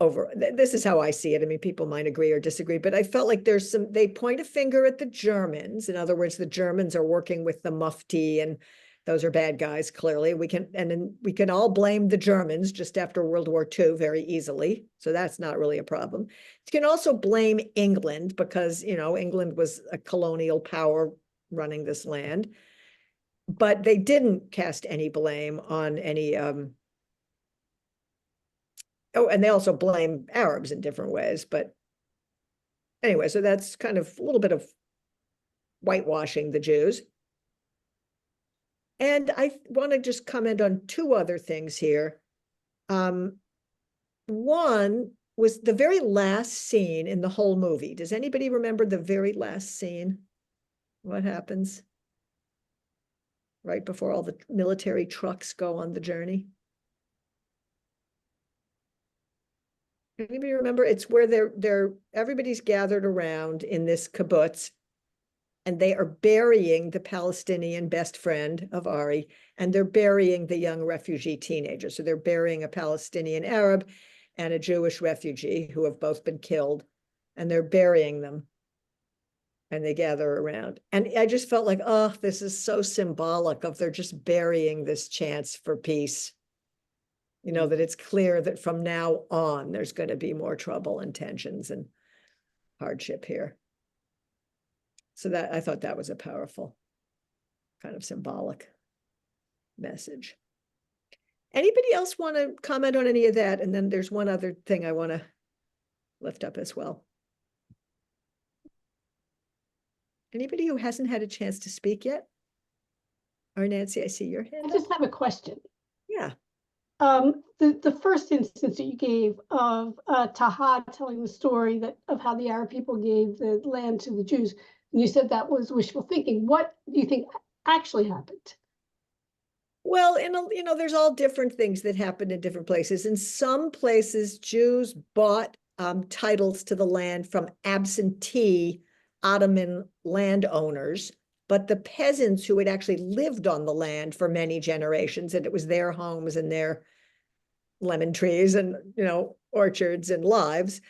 This is how I see it. I mean, people might agree or disagree, but I felt like they point a finger at the Germans. In other words, the Germans are working with the Mufti, and those are bad guys, clearly. We can all blame the Germans just after World War II very easily. So that's not really a problem. You can also blame England because, England was a colonial power running this land, but they didn't cast any blame on any, and they also blame Arabs in different ways. But anyway, so that's kind of a little bit of whitewashing the Jews. And I want to just comment on two other things here. One was the very last scene in the whole movie. Does anybody remember the very last scene? What happens right before all the military trucks go on the journey? Anybody remember? It's where everybody's gathered around in this kibbutz, and they are burying the Palestinian best friend of Ari, and they're burying the young refugee teenager. So they're burying a Palestinian Arab and a Jewish refugee who have both been killed, and they're burying them, and they gather around. And I just felt like, oh, this is so symbolic of they're just burying this chance for peace. That it's clear that from now on, there's going to be more trouble and tensions and hardship here. So that I thought that was a powerful kind of symbolic message. Anybody else want to comment on any of that? And then there's one other thing I want to lift up as well. Anybody who hasn't had a chance to speak yet? Or Nancy, I see your hand. I just have a question. Yeah. The first instance that you gave of Taha telling the story of how the Arab people gave the land to the Jews, and you said that was wishful thinking. What do you think actually happened? Well, there's all different things that happen in different places. In some places, Jews bought titles to the land from absentee Ottoman landowners, but the peasants who had actually lived on the land for many generations, and it was their homes and their lemon trees and, orchards and lives,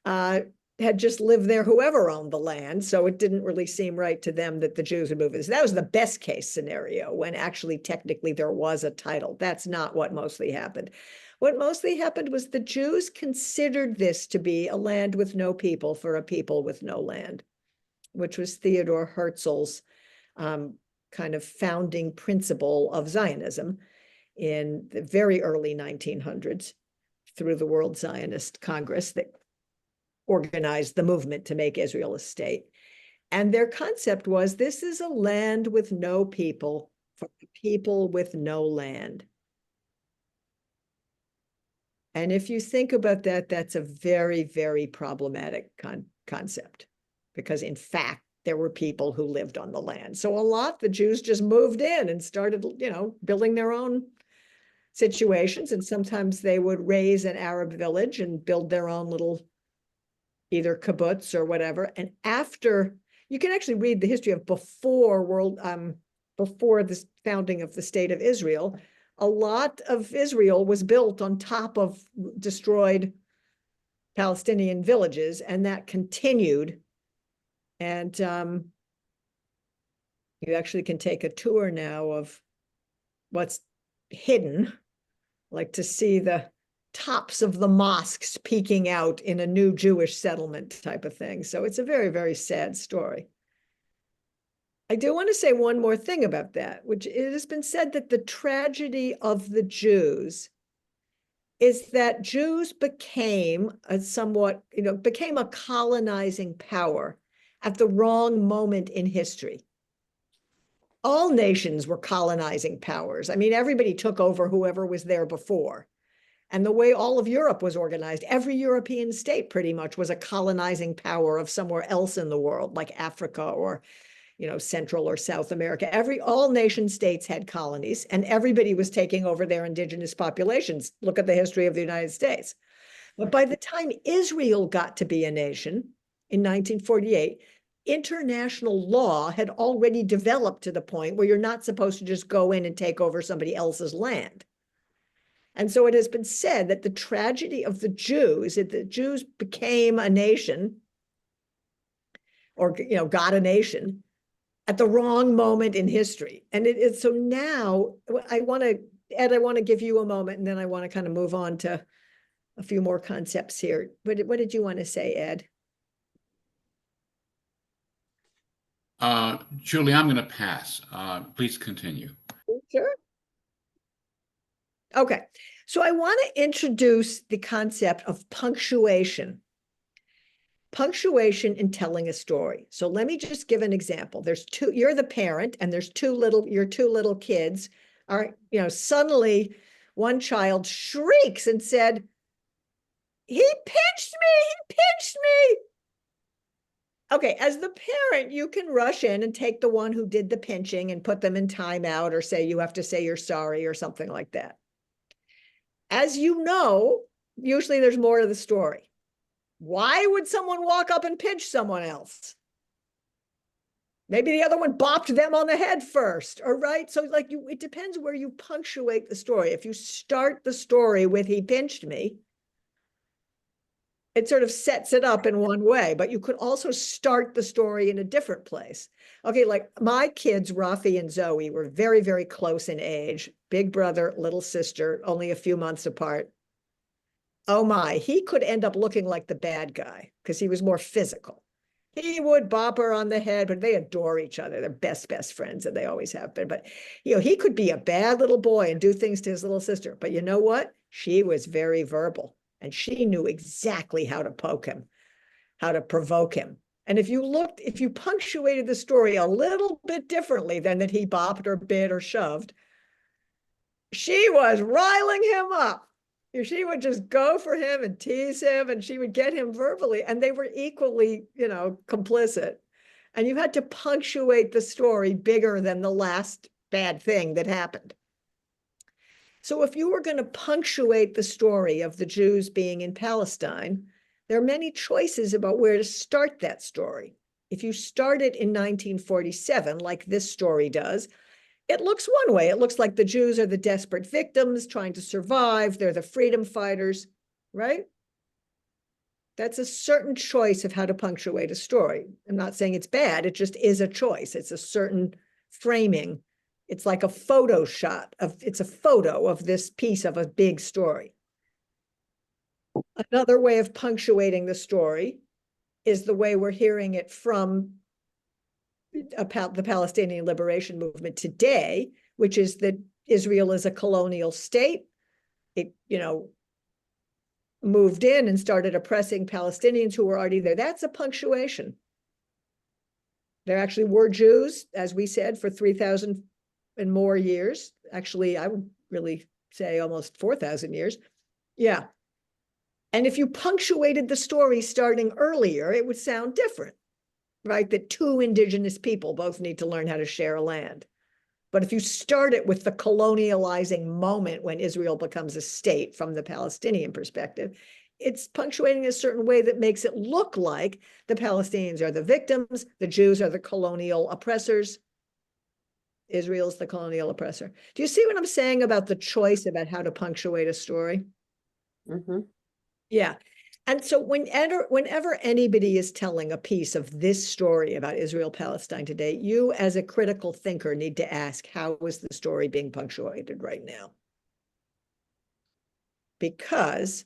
had just lived there, whoever owned the land. So it didn't really seem right to them that the Jews would move in. So that was the best case scenario, when actually technically there was a title. That's not what mostly happened. What mostly happened was the Jews considered this to be a land with no people for a people with no land, which was Theodor Herzl's kind of founding principle of Zionism in the very early 1900s through the World Zionist Congress that organized the movement to make Israel a state. And their concept was, this is a land with no people for people with no land. And if you think about that, that's a very, very problematic concept, because in fact, there were people who lived on the land. So the Jews just moved in and started, building their own situations. And sometimes they would raise an Arab village and build their own little either kibbutz or whatever. And after, you can actually read the history of before the founding of the state of Israel, a lot of Israel was built on top of destroyed Palestinian villages, and that continued. And you actually can take a tour now of what's hidden, like to see the tops of the mosques peeking out in a new Jewish settlement type of thing. So it's a very, very sad story. I do want to say one more thing about that, which it has been said that the tragedy of the Jews is that Jews became became a colonizing power at the wrong moment in history. All nations were colonizing powers. I mean, everybody took over whoever was there before. And the way all of Europe was organized, every European state pretty much was a colonizing power of somewhere else in the world, like Africa or, Central or South America. All nation states had colonies, and everybody was taking over their indigenous populations. Look at the history of the United States. But by the time Israel got to be a nation in 1948, international law had already developed to the point where you're not supposed to just go in and take over somebody else's land. And so it has been said that the tragedy of the Jews, that the Jews became a nation, or got a nation at the wrong moment in history. And it is so now Ed, I want to give you a moment, and then I want to kind of move on to a few more concepts here. What did you want to say, Ed? Julie, I'm going to pass. Please continue. Sure. Okay, so I want to introduce the concept of punctuation. Punctuation in telling a story. So let me just give an example. You're the parent, and there's your two little kids are, suddenly one child shrieks and said, he pinched me. Okay, as the parent, you can rush in and take the one who did the pinching and put them in timeout, or say you have to say you're sorry or something like that. As you know, usually there's more to the story. Why would someone walk up and pinch someone else? Maybe the other one bopped them on the head first, or right? So it depends where you punctuate the story. If you start the story with he pinched me, it sort of sets it up in one way, but you could also start the story in a different place. Okay, like my kids, Rafi and Zoe, were very, very close in age. Big brother, little sister, only a few months apart. Oh my, he could end up looking like the bad guy because he was more physical. He would bop her on the head, but they adore each other. They're best friends, and they always have been. But, he could be a bad little boy and do things to his little sister. But you know what? She was very verbal, and she knew exactly how to poke him, how to provoke him. And if you punctuated the story a little bit differently than that he bopped or bit or shoved, she was riling him up. She would just go for him and tease him, and she would get him verbally, and they were equally, complicit. And you had to punctuate the story bigger than the last bad thing that happened. So if you were going to punctuate the story of the Jews being in Palestine, there are many choices about where to start that story. If you start it in 1947, like this story does, it looks one way. It looks like the Jews are the desperate victims trying to survive. They're the freedom fighters, right? That's a certain choice of how to punctuate a story. I'm not saying it's bad. It just is a choice. It's a certain framing. It's like a photo shot it's a photo of this piece of a big story. Another way of punctuating the story is the way we're hearing it from the Palestinian liberation movement today, which is that Israel is a colonial state. It, moved in and started oppressing Palestinians who were already there. That's a punctuation. There actually were Jews, as we said, for 3,000 and more years. Actually, I would really say almost 4,000 years. Yeah. And if you punctuated the story starting earlier, it would sound different. Right, that two indigenous people both need to learn how to share land. But if you start it with the colonializing moment when Israel becomes a state from the Palestinian perspective, it's punctuating a certain way that makes it look like the Palestinians are the victims, the Jews are the colonial oppressors, Israel's the colonial oppressor. Do you see what I'm saying about the choice about how to punctuate a story? Mm-hmm. Yeah. And so whenever anybody is telling a piece of this story about Israel-Palestine today, you as a critical thinker need to ask, how is the story being punctuated right now? Because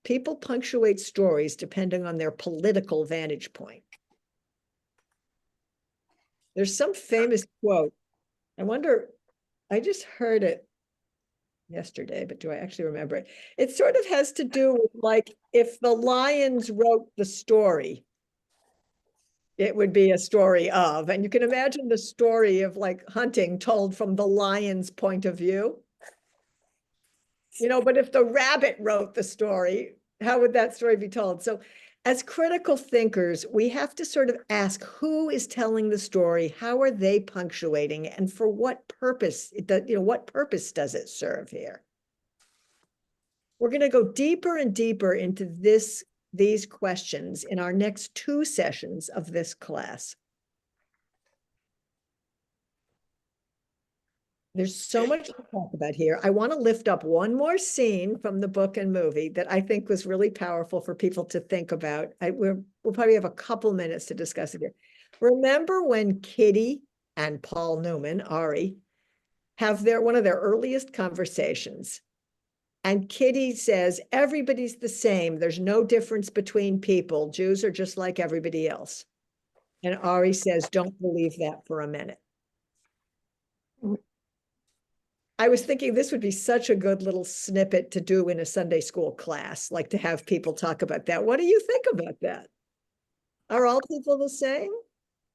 people punctuate stories depending on their political vantage point. There's some famous quote. I just heard it yesterday, but do I actually remember it? It sort of has to do with like, if the lions wrote the story, it would be a story of, and you can imagine the story of like hunting told from the lion's point of view. But if the rabbit wrote the story, how would that story be told? So as critical thinkers, we have to sort of ask, who is telling the story? How are they punctuating? And for what purpose? What purpose does it serve here? We're going to go deeper and deeper into these questions in our next 2 sessions of this class. There's so much to talk about here. I want to lift up one more scene from the book and movie that I think was really powerful for people to think about. We'll probably have a couple minutes to discuss it here. Remember when Kitty and Paul Newman, Ari, have one of their earliest conversations. And Kitty says, everybody's the same. There's no difference between people. Jews are just like everybody else. And Ari says, don't believe that for a minute. I was thinking this would be such a good little snippet to do in a Sunday school class, like to have people talk about that. What do you think about that? Are all people the same?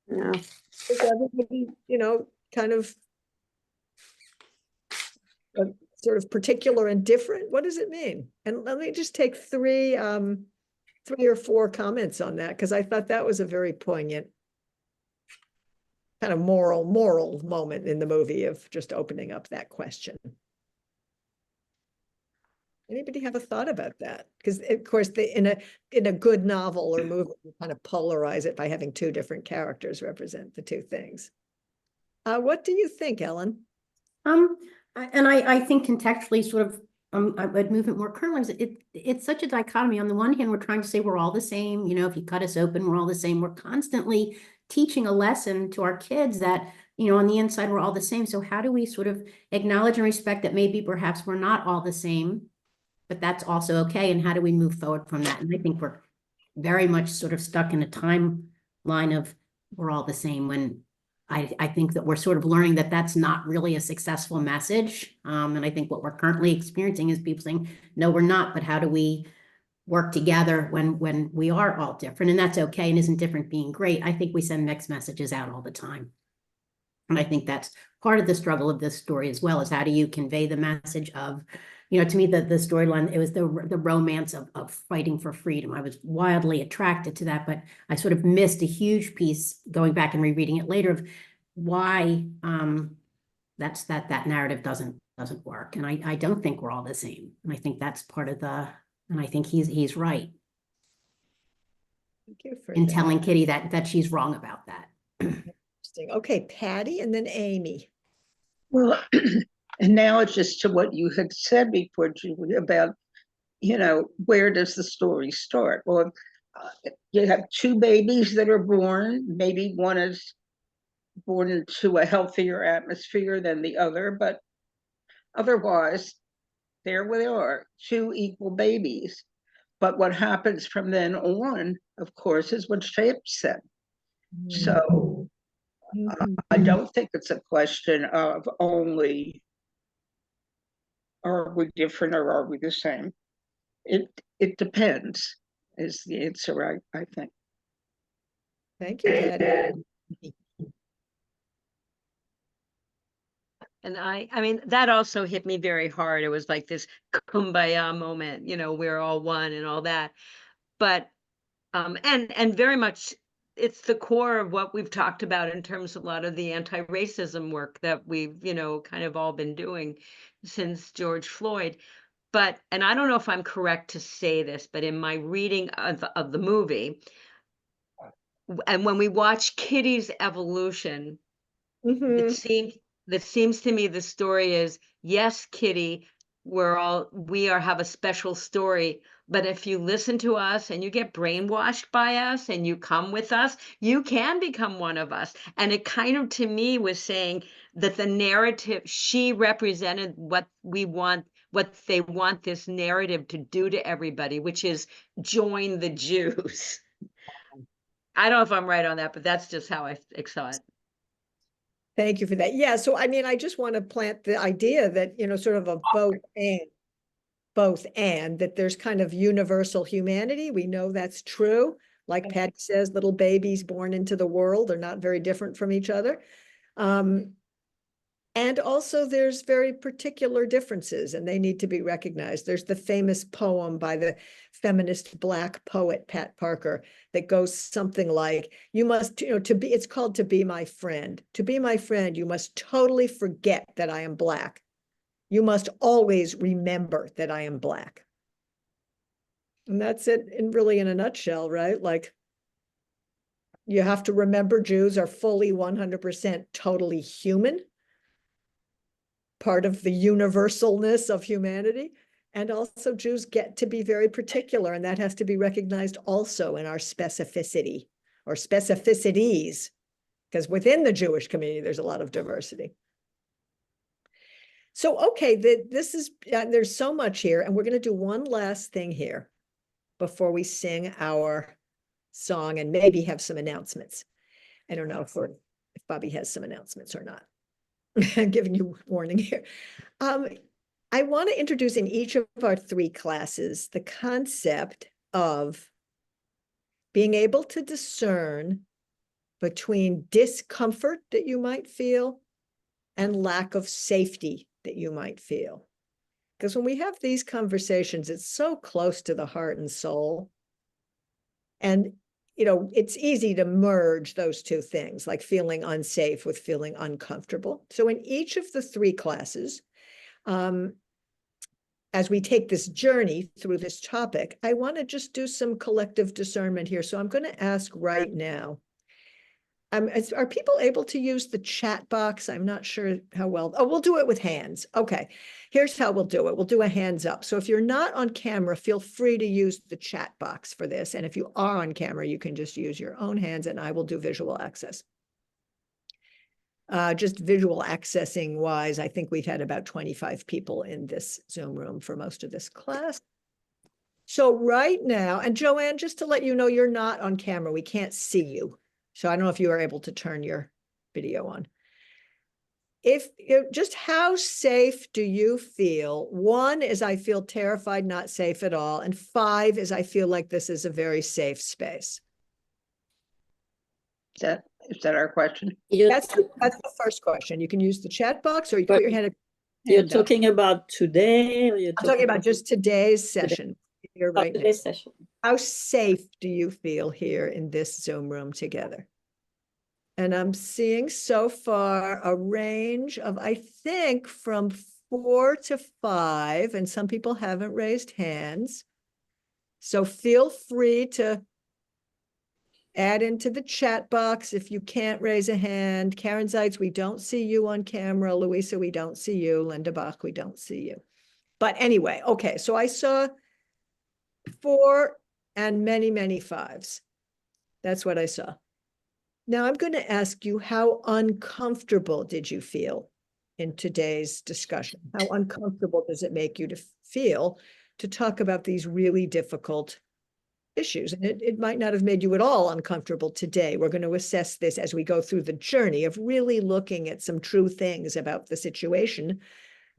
Yeah. Is everybody, kind of sort of particular and different? What does it mean? And let me just take three or four comments on that, because I thought that was a very poignant kind of moral moment in the movie of just opening up that question. Anybody have a thought about that? Because of course, in a good novel or movie, you kind of polarize it by having two different characters represent the two things. What do you think, Ellen? I think contextually, sort of, I'd move it more currently. It's such a dichotomy. On the one hand, we're trying to say we're all the same. If you cut us open, we're all the same. We're constantly teaching a lesson to our kids that, on the inside, we're all the same. So how do we sort of acknowledge and respect that maybe perhaps we're not all the same, but that's also okay? And how do we move forward from that? And I think we're very much sort of stuck in a timeline of we're all the same, when I think that we're sort of learning that that's not really a successful message. And I think what we're currently experiencing is people saying, no, we're not, but how do we work together when we are all different? And that's okay. And isn't different being great? I think we send mixed messages out all the time. And I think that's part of the struggle of this story as well, is how do you convey the message of, to me, the storyline, it was the romance of fighting for freedom. I was wildly attracted to that, but I sort of missed a huge piece going back and rereading it later of why that narrative doesn't work. And I don't think we're all the same. And I think that's part of and I think he's right. Thank you for in that. telling Kitty that she's wrong about that. Interesting. Okay, Patty and then Amy. Well, and now it's just to what you had said before, Julie, about, where does the story start? Well, you have two babies that are born. Maybe one is born into a healthier atmosphere than the other, but otherwise, there they are, two equal babies. But what happens from then on, of course, is what Shape said. So I don't think it's a question of only, are we different or are we the same? It depends, is the answer, I think. Thank you, Patty. And I mean, that also hit me very hard. It was like this kumbaya moment, we're all one and all that. But, and very much, it's the core of what we've talked about in terms of a lot of the anti-racism work that we've, kind of all been doing since George Floyd. But, and I don't know if I'm correct to say this, but in my reading of the movie, and when we watch Kitty's evolution, it seems to me the story is, yes, Kitty, we have a special story, but if you listen to us and you get brainwashed by us and you come with us, you can become one of us. And it kind of, to me, was saying that the narrative, she represented what we want, what they want this narrative to do to everybody, which is join the Jews. I don't know if I'm right on that, but that's just how I saw it. Thank you for that. Yeah, so I mean, I just want to plant the idea that, sort of a both and, that there's kind of universal humanity. We know that's true. Like Patty says, little babies born into the world are not very different from each other. And also there's very particular differences and they need to be recognized. There's the famous poem by the feminist Black poet, Pat Parker, that goes something like, you must, it's called To Be My Friend. To be my friend, you must totally forget that I am Black. You must always remember that I am Black. And that's it really in a nutshell, right? Like, you have to remember Jews are fully 100% totally human. part of the universalness of humanity. And also Jews get to be very particular, and that has to be recognized also in our specificity or specificities, because within the Jewish community, there's a lot of diversity. So, okay, this is, there's so much here, and we're going to do one last thing here before we sing our song and maybe have some announcements. I don't know if Bobby has some announcements or not. I'm giving you warning here. I want to introduce in each of our 3 classes the concept of being able to discern between discomfort that you might feel and lack of safety that you might feel. Because when we have these conversations, it's so close to the heart and soul. And, you know, it's easy to merge those 2 things, like feeling unsafe with feeling uncomfortable. So in each of the 3 classes, as we take this journey through this topic, I want to just do some collective discernment here. So I'm going to ask right now, are people able to use the chat box? I'm not sure how well. Oh, we'll do it with hands. Okay, here's how we'll do it. We'll do a hands up. So if you're not on camera, feel free to use the chat box for this. And if you are on camera, you can just use your own hands, and I will do visual access. Just visual accessing wise, I think we've had about 25 people in this Zoom room for most of this class. So right now, and Joanne, just to let you know, you're not on camera. We can't see you. So I don't know if you are able to turn your video on. Just how safe do you feel? 1 is I feel terrified, not safe at all. And 5 is I feel like this is a very safe space. Is that our question? That's the first question. You can use the chat box, or you can put your hand up. You're talking about today, or you're I'm talking about just today's session here right now. Today's session. How safe do you feel here in this Zoom room together? And I'm seeing so far a range of, I think, from 4 to 5, and some people haven't raised hands. So feel free to add into the chat box if you can't raise a hand. Karen Zeitz, we don't see you on camera. Louisa, we don't see you. Linda Bach, we don't see you. But anyway, okay, so I saw 4 and many, many 5s. That's what I saw. Now I'm going to ask you, how uncomfortable did you feel in today's discussion? How uncomfortable does it make you to feel to talk about these really difficult issues? And it might not have made you at all uncomfortable today. We're going to assess this as we go through the journey of really looking at some true things about the situation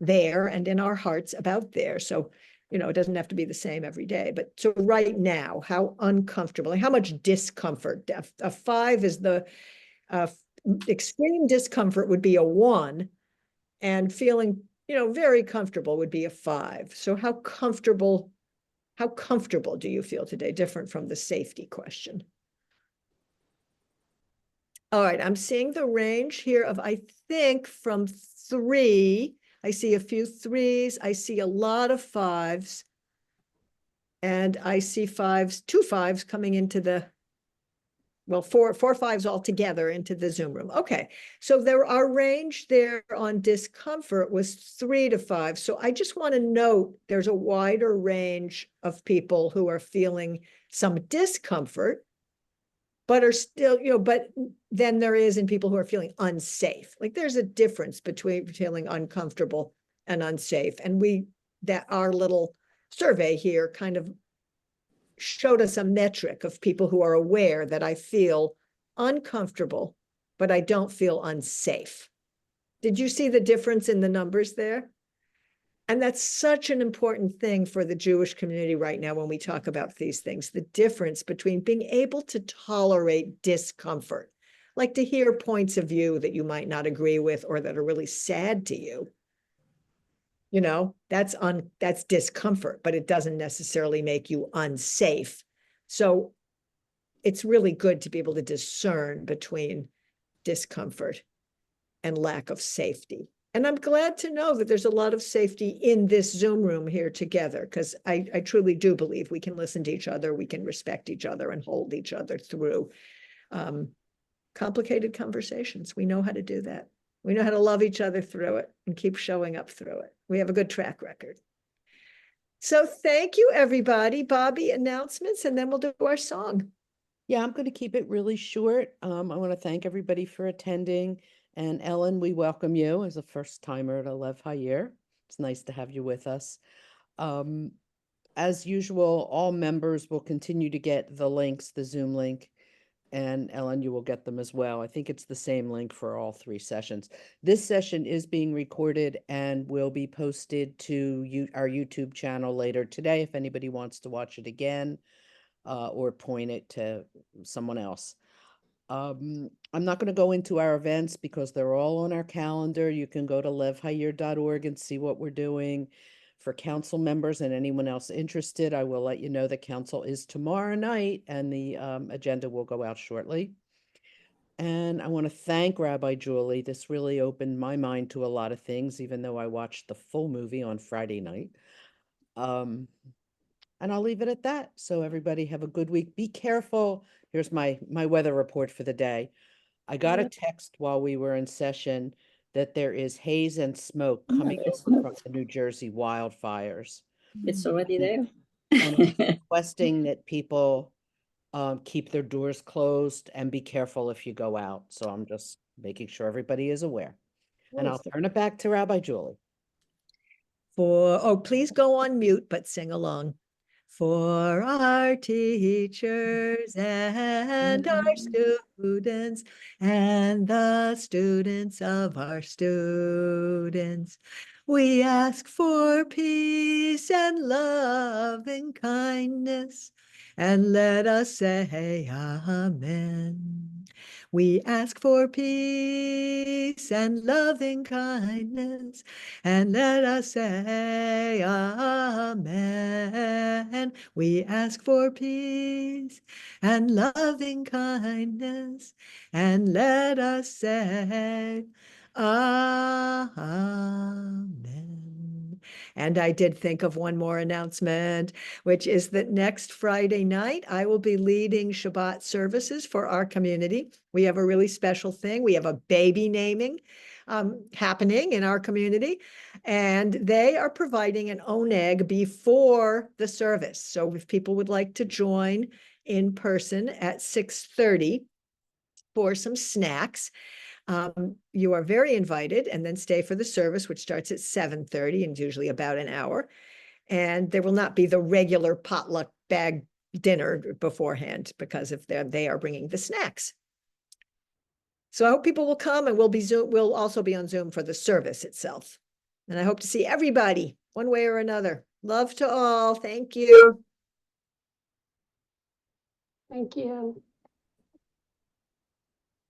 there and in our hearts about there. So, you know, it doesn't have to be the same every day. But so right now, how uncomfortable, how much discomfort? A 5 is the extreme discomfort would be a 1, and feeling, you know, very comfortable would be a 5. So how comfortable do you feel today? Different from the safety question. All right, I'm seeing the range here of, I think, from 3. I see a few 3s. I see a lot of 5s. And I see 5s, 2 5s coming into the, well, 4 5s all together into the Zoom room. Okay, so our range there on discomfort was 3 to 5. So I just want to note there's a wider range of people who are feeling some discomfort, but are still, you know, but then there is in people who are feeling unsafe. Like there's a difference between feeling uncomfortable and unsafe. And that our little survey here kind of showed us a metric of people who are aware that I feel uncomfortable, but I don't feel unsafe. Did you see the difference in the numbers there? And that's such an important thing for the Jewish community right now when we talk about these things, the difference between being able to tolerate discomfort, like to hear points of view that you might not agree with or that are really sad to you. You know, that's discomfort, but it doesn't necessarily make you unsafe. So it's really good to be able to discern between discomfort and lack of safety. And I'm glad to know that there's a lot of safety in this Zoom room here together, because I truly do believe we can listen to each other, we can respect each other and hold each other through complicated conversations. We know how to do that. We know how to love each other through it and keep showing up through it. We have a good track record. So thank you, everybody. Bobby, announcements, and then we'll do our song. Yeah, I'm going to keep it really short. I want to thank everybody for attending. And Ellen, we welcome you as a first timer at Alev Hayir. It's nice to have you with us. As usual, all members will continue to get the links, the Zoom link, and Ellen, you will get them as well. I think it's the same link for all 3 sessions. This session is being recorded and will be posted to our YouTube channel later today if anybody wants to watch it again or point it to someone else. I'm not going to go into our events because they're all on our calendar. You can go to levhayir.org and see what we're doing. For council members and anyone else interested, I will let you know the council is tomorrow night and the agenda will go out shortly. And I want to thank Rabbi Julie. This really opened my mind to a lot of things, even though I watched the full movie on Friday night. And I'll leave it at that. So everybody have a good week. Be careful. Here's my weather report for the day. I got a text while we were in session that there is haze and smoke coming from the New Jersey wildfires. It's already there. And requesting that people keep their doors closed and be careful if you go out. So I'm just making sure everybody is aware. And I'll turn it back to Rabbi Julie. Please go on mute, but sing along. For our teachers and our students and the students of our students, we ask for peace and love and kindness, and let us say amen. We ask for peace and loving kindness, and let us say amen. We ask for peace and loving kindness, and let us say amen. And I did think of one more announcement, which is that next Friday night, I will be leading Shabbat services for our community. We have a really special thing. We have a baby naming happening in our community, and they are providing an oneg before the service. So if people would like to join in person at 6:30 for some snacks, you are very invited, and then stay for the service, which starts at 7:30 and usually about an hour. And there will not be the regular potluck bag dinner beforehand because if they are bringing the snacks. So I hope people will come, and we'll also be on Zoom for the service itself. And I hope to see everybody one way or another. Love to all. Thank you. Thank you.